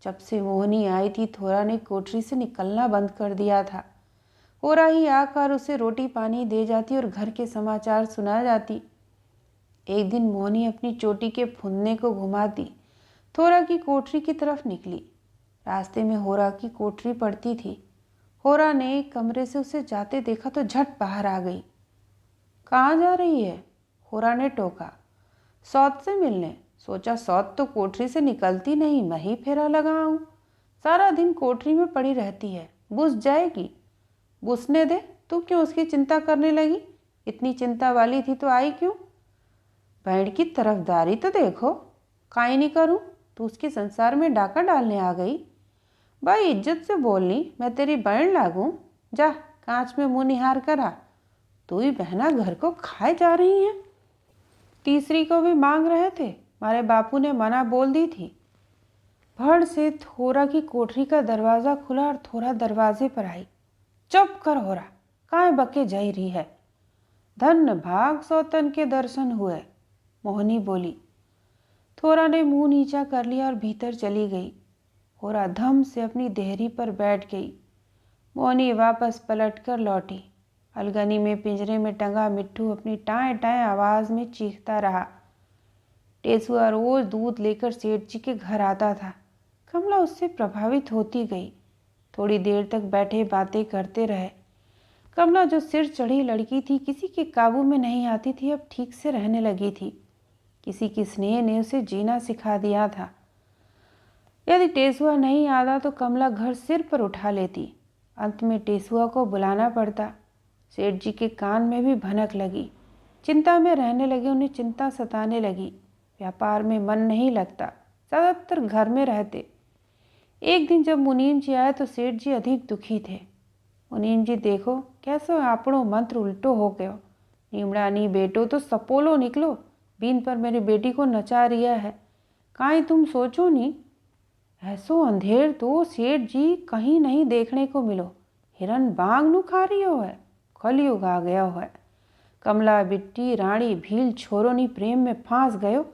Speaker 1: जब से मोहनी आई थी थोरा ने कोठरी से निकलना बंद कर दिया था। होरा ही आकर उसे रोटी पानी दे जाती और घर के समाचार सुना जाती। एक दिन मोहनी अपनी चोटी के फुंदने को घुमाती थोरा की कोठरी की तरफ निकली। रास्ते में होरा की कोठरी पड़ती थी। होरा ने एक कमरे से उसे जाते देखा तो झट बाहर आ गई। कहाँ जा रही है? होरा ने टोका। सौत से मिलने। सोचा सौत तो कोठरी से निकलती नहीं, मैं ही फेरा लगाऊं। सारा दिन कोठरी में पड़ी रहती है, बुझ जाएगी। बुझने दे, तू क्यों उसकी चिंता करने लगी? इतनी चिंता वाली थी तो आई क्यों? बैंड की तरफदारी तो देखो। काहे नहीं करूं? तू उसके संसार में डाका डालने आ गई। भाई इज्जत से बोलनी, मैं तेरी बैंड लागूं? जा कांच में मुंह निहार करा। तू ही बहना घर को खाए जा रही है। तीसरी को भी मांग रहे थे, हमारे बापू ने मना बोल दी थी। भड़ से थोरा की कोठरी का दरवाज़ा खुला और थोरा दरवाजे पर आई। चुप कर होरा, काहे बके जाई रही है? धन्य भाग सौतन के दर्शन हुए, मोहनी बोली। थोरा ने मुंह नीचा कर लिया और भीतर चली गई। होरा धम से अपनी देहरी पर बैठ गई। मोहनी वापस पलटकर लौटी। अलगनी में पिंजरे में टंगा मिट्ठू अपनी टाएं टाएं आवाज़ में चीखता रहा। टेसुआ रोज दूध लेकर सेठ जी के घर आता था। कमला उससे प्रभावित होती गई। थोड़ी देर तक बैठे बातें करते रहे। कमला जो सिर चढ़ी लड़की थी, किसी के काबू में नहीं आती थी, अब ठीक से रहने लगी थी। किसी की स्नेह ने उसे जीना सिखा दिया था। यदि टेसुआ नहीं आता तो कमला घर सिर पर उठा लेती। अंत में टेसुआ को बुलाना पड़ता। सेठ जी के कान में भी भनक लगी। चिंता में रहने लगे, उन्हें चिंता सताने लगी। व्यापार में मन नहीं लगता, ज़्यादातर घर में रहते। एक दिन जब मुनीम जी आए तो सेठ जी अधिक दुखी थे। मुनीम जी देखो कैसो आपणो मंत्र उल्टो हो गयो। नीमड़ा नी बेटो तो सपोलो निकलो, बीन पर मेरी बेटी को नचा रिया है। काई तुम सोचो नी, ऐसो अंधेर तो सेठ जी कहीं नहीं देखने को मिलो। हिरन बांग नु खा रियो है, कलयुग आ गया है। कमला बिट्टी रानी भील छोरोनी प्रेम में फांस गयो।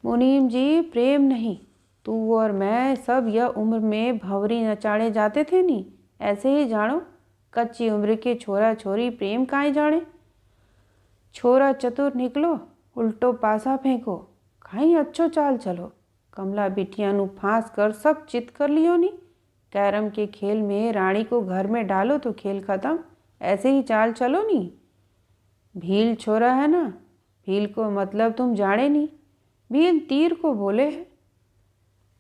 Speaker 1: मुनीम जी प्रेम नहीं, तू और मैं सब यह उम्र में भंवरी नचाड़े जाते थे नी, ऐसे ही जानो। कच्ची उम्र के छोरा छोरी प्रेम काहे जाने। छोरा चतुर निकलो, उल्टो पासा फेंको, कहीं अच्छो चाल चलो। कमला बिटिया नु फांस कर सब चित कर लियो नी। कैरम के खेल में रानी को घर में डालो तो खेल खत्म, ऐसे ही चाल चलो नी। भील छोरा है ना, भील को मतलब तुम जाने नहीं। भील तीर को बोले है।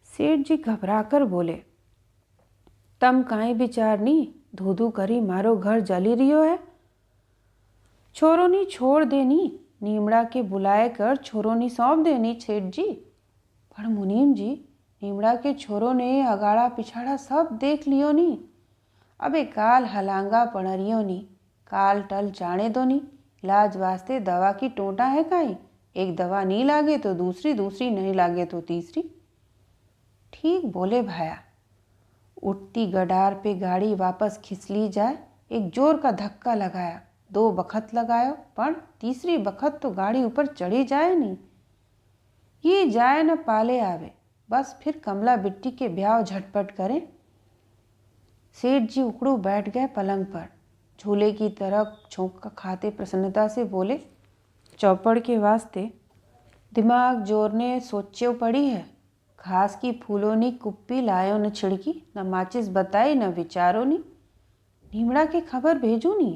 Speaker 1: सेठ जी घबराकर बोले, तम काहे विचार नी, धूधू करी मारो घर जली रियो है। छोरो नी छोड़ देनी, नीमड़ा के बुलाए कर छोरो नी सौंप देनी सेठ जी। पर मुनीम जी, नीमड़ा के छोरों ने अगाड़ा पिछाड़ा सब देख लियो नी। अबे काल हलांगा पड़रियो नी, काल टल जाने दो नी। इलाज वास्ते दवा की टोटा है काई, एक दवा नहीं लागे तो दूसरी, दूसरी नहीं लागे तो तीसरी। ठीक बोले भाया। उठती गडार पे गाड़ी वापस खिसली जाए, एक जोर का धक्का लगाया। 2 बखत लगायो, पर तीसरी बखत तो गाड़ी ऊपर चढ़ी जाए नहीं। ये जाए न पाले आवे, बस फिर कमला बिट्टी के ब्याह झटपट करें। सेठ जी उकड़ू बैठ गए पलंग पर। झूले की तरफ झोंका खाते प्रसन्नता से बोले, चौपड़ के वास्ते दिमाग जोरने सोच्यो पड़ी है। घास की फूलों नी कुप्पी लायो न छिड़की, न माचिस बताई न विचारो नी। नीमड़ा के खबर भेजू नी,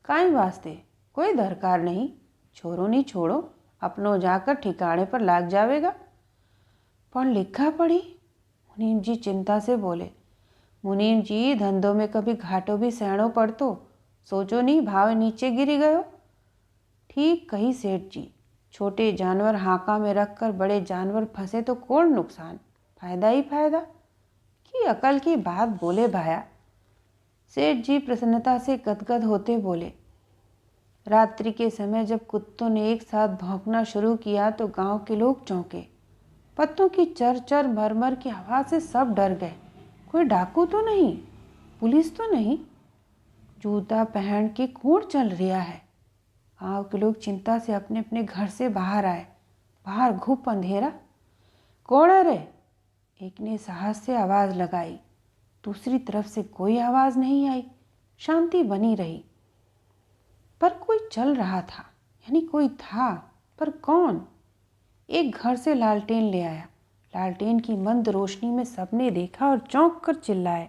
Speaker 1: काई वास्ते, कोई दरकार नहीं। छोरो नी छोड़ो, अपनो जाकर ठिकाने पर लाग जावेगा। पर लिखा पढ़ी, मुनीम जी चिंता से बोले। मुनीम जी, धंधों में कभी घाटों भी सहणो पड़तो, सोचो नहीं भाव नीचे गिरी गयो। ठीक कही सेठ जी, छोटे जानवर हाका में रखकर बड़े जानवर फंसे तो कौन नुकसान, फायदा ही फायदा। की अकल की बात बोले भाया। सेठ जी प्रसन्नता से गदगद होते बोले। रात्रि के समय जब कुत्तों ने एक साथ भौंकना शुरू किया तो गांव के लोग चौंके। पत्तों की चर चर मरमर की आवाज से सब डर गए। कोई डाकू तो नहीं, पुलिस तो नहीं, जूता पहन के कौन चल रहा है। गांव के लोग चिंता से अपने अपने घर से बाहर आए। बाहर घुप अंधेरा। कौन है रे? एक ने साहस से आवाज लगाई। दूसरी तरफ से कोई आवाज नहीं आई। शांति बनी रही। पर कोई चल रहा था, यानी कोई था, पर कौन? एक घर से लालटेन ले आया। लालटेन की मंद रोशनी में सबने देखा और चौंक कर चिल्लाए,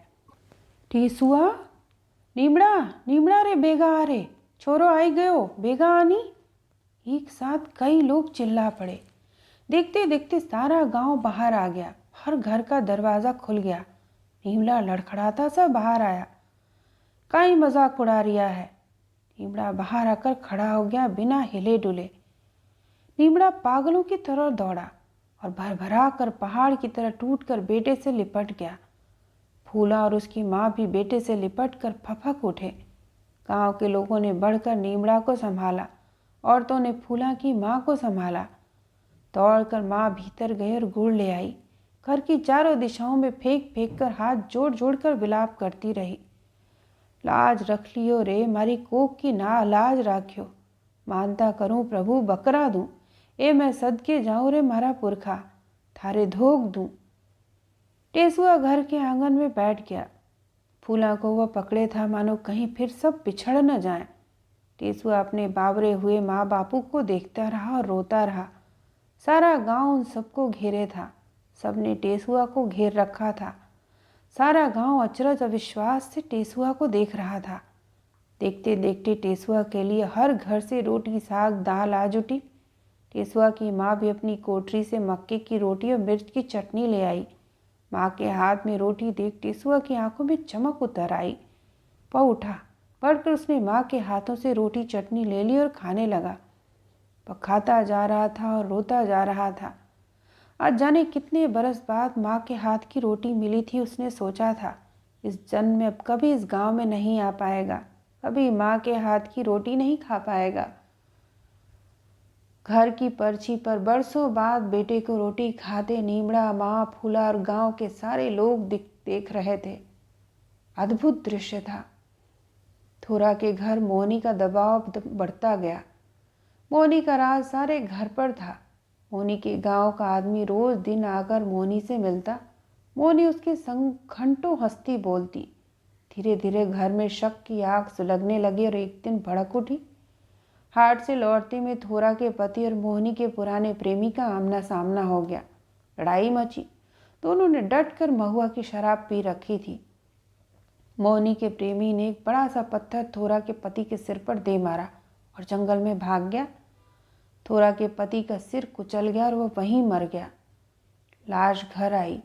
Speaker 1: टीसुआ, नीमड़ा, नीमड़ा रे, बेगा आ रे, छोरो आई गयो, बेगा आनी। एक साथ कई लोग चिल्ला पड़े। देखते देखते सारा गांव बाहर आ गया। हर घर का दरवाजा खुल गया। नीमड़ा लड़खड़ाता सा बाहर आया। काई मजाक उड़ा रिया है। नीमड़ा बाहर आकर खड़ा हो गया बिना हिले डुले। नीमड़ा पागलों की तरह दौड़ा और भरभरा कर पहाड़ की तरह टूटकर बेटे से लिपट गया। फूला और उसकी माँ भी बेटे से लिपट कर फपक उठे। गांव के लोगों ने बढ़कर नीमड़ा को संभाला। औरतों ने फूला की माँ को संभाला। दौड़कर माँ भीतर गई और गुड़ ले आई। घर की चारों दिशाओं में फेंक फेंक कर हाथ जोड़ जोड़ कर विलाप करती रही। लाज रख लियो रे, मारी कोक की ना लाज राख्यो। मानता करूं प्रभु बकरा दूं, ए मैं सदके जाऊं रे मारा पुरखा, थारे धोख दूं। टेसुआ घर के आंगन में बैठ गया। फूला को वह पकड़े था मानो कहीं फिर सब पिछड़ न जाए। टेसुआ अपने बावरे हुए माँ बापू को देखता रहा और रोता रहा। सारा गांव उन सबको घेरे था। सबने टेसुआ को घेर रखा था। सारा गांव अचरज अविश्वास से टेसुआ को देख रहा था। देखते देखते टेसुआ के लिए हर घर से रोटी साग दाल आ जुटी। टेसुआ की माँ भी अपनी कोठरी से मक्के की रोटी और मिर्च की चटनी ले आई। माँ के हाथ में रोटी देख टेसुआ की आंखों में चमक उतर आई। वह उठा, बढ़कर उसने माँ के हाथों से रोटी चटनी ले ली और खाने लगा। वह खाता जा रहा था और रोता जा रहा था। आज जाने कितने बरस बाद माँ के हाथ की रोटी मिली थी। उसने सोचा था, इस जन्म में अब कभी इस गांव में नहीं आ पाएगा, कभी माँ के हाथ की रोटी नहीं खा पाएगा। घर की पर्ची पर बरसों बाद बेटे को रोटी खाते नीमड़ा, माँ, फूला और गांव के सारे लोग देख रहे थे। अद्भुत दृश्य था। थोरा के घर मोहनी का दबाव बढ़ता गया। मोहनी का राज सारे घर पर था। मोहनी के गांव का आदमी रोज दिन आकर मोहनी से मिलता। मोहनी उसके संग घंटों हंसती बोलती। धीरे धीरे घर में शक की आग सुलगने लगी और एक दिन भड़क उठी। हाट से लौटते में थोरा के पति और मोहनी के पुराने प्रेमी का आमना सामना हो गया। लड़ाई मची। दोनों ने डट कर महुआ की शराब पी रखी थी। मोहनी के प्रेमी ने एक बड़ा सा पत्थर थोरा के पति के सिर पर दे मारा और जंगल में भाग गया। थोरा के पति का सिर कुचल गया और वह वहीं मर गया। लाश घर आई।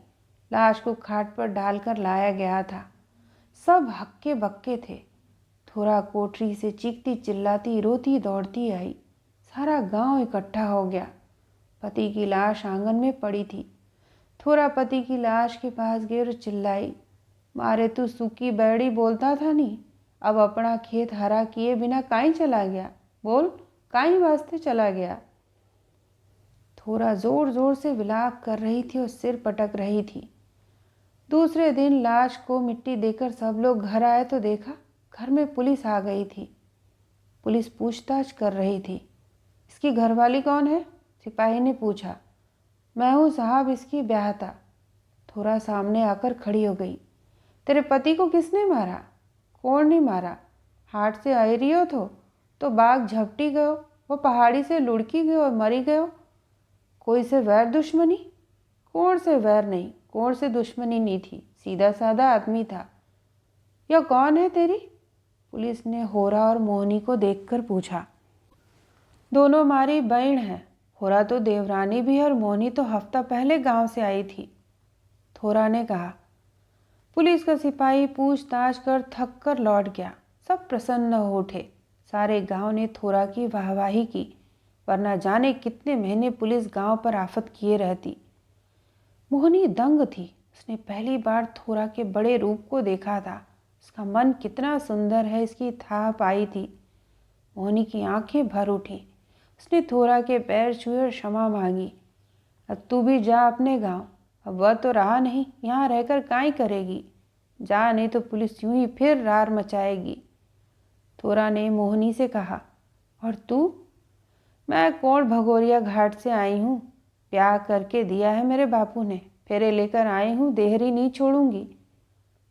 Speaker 1: लाश को खाट पर डालकर लाया गया था। सब हक्के बक्के थे। थोरा कोठरी से चीखती चिल्लाती रोती दौड़ती आई। सारा गांव इकट्ठा हो गया। पति की लाश आंगन में पड़ी थी। थोरा पति की लाश के पास गई और चिल्लाई, मारे तू सूखी बैड़ी बोलता था नहीं, अब अपना खेत हरा किए बिना काई चला गया, बोल काई वास्ते चला गया। थोरा जोर जोर से विलाप कर रही थी और सिर पटक रही थी। दूसरे दिन लाश को मिट्टी देकर सब लोग घर आए तो देखा घर में पुलिस आ गई थी। पुलिस पूछताछ कर रही थी। इसकी घरवाली कौन है? सिपाही ने पूछा। मैं हूँ साहब, इसकी ब्याहता। थोरा सामने आकर खड़ी हो गई। तेरे पति को किसने मारा? कौन ने मारा? हाट से आई रही हो तो बाघ झपटी गयो, वो पहाड़ी से लुढ़की गयो और मरी गयो। कोई से वैर दुश्मनी? कौन से वैर नहीं, कौन से दुश्मनी नहीं थी, सीधा साधा आदमी था। यह कौन है तेरी? पुलिस ने होरा और मोहनी को देखकर पूछा। दोनों हमारी बहन है। होरा तो देवरानी भी है और मोहनी तो हफ्ता पहले गांव से आई थी। थोरा ने कहा। पुलिस का सिपाही पूछताछ कर थक कर लौट गया। सब प्रसन्न हो उठे। सारे गांव ने थोरा की वाहवाही की, वरना जाने कितने महीने पुलिस गांव पर आफत किए रहती। मोहनी दंग थी। उसने पहली बार थोरा के बड़े रूप को देखा था। उसका मन कितना सुंदर है इसकी था पाई थी। मोहनी की आंखें भर उठी। उसने थोरा के पैर छुए और क्षमा मांगी। अब तू भी जा अपने गांव। अब वह तो रहा नहीं, यहाँ रहकर काई करेगी। जा, नहीं तो पुलिस यूं ही फिर रार मचाएगी। थोरा ने मोहनी से कहा, और तू? मैं कोण भगोरिया घाट से आई हूँ। ब्याह करके दिया है मेरे बापू ने। फेरे लेकर आई हूँ, देहरी नहीं छोड़ूंगी।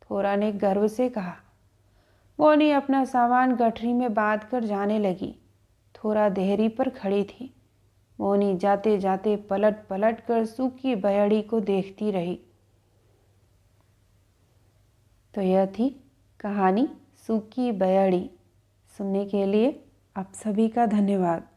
Speaker 1: थोरा ने गर्व से कहा। मोहनी अपना सामान गठरी में बांध कर जाने लगी। थोरा देहरी पर खड़ी थी। मोहनी जाते जाते पलट पलट कर सूखी बयड़ी को देखती रही। तो यह थी कहानी सूखी बयड़ी। सुनने के लिए आप सभी का धन्यवाद।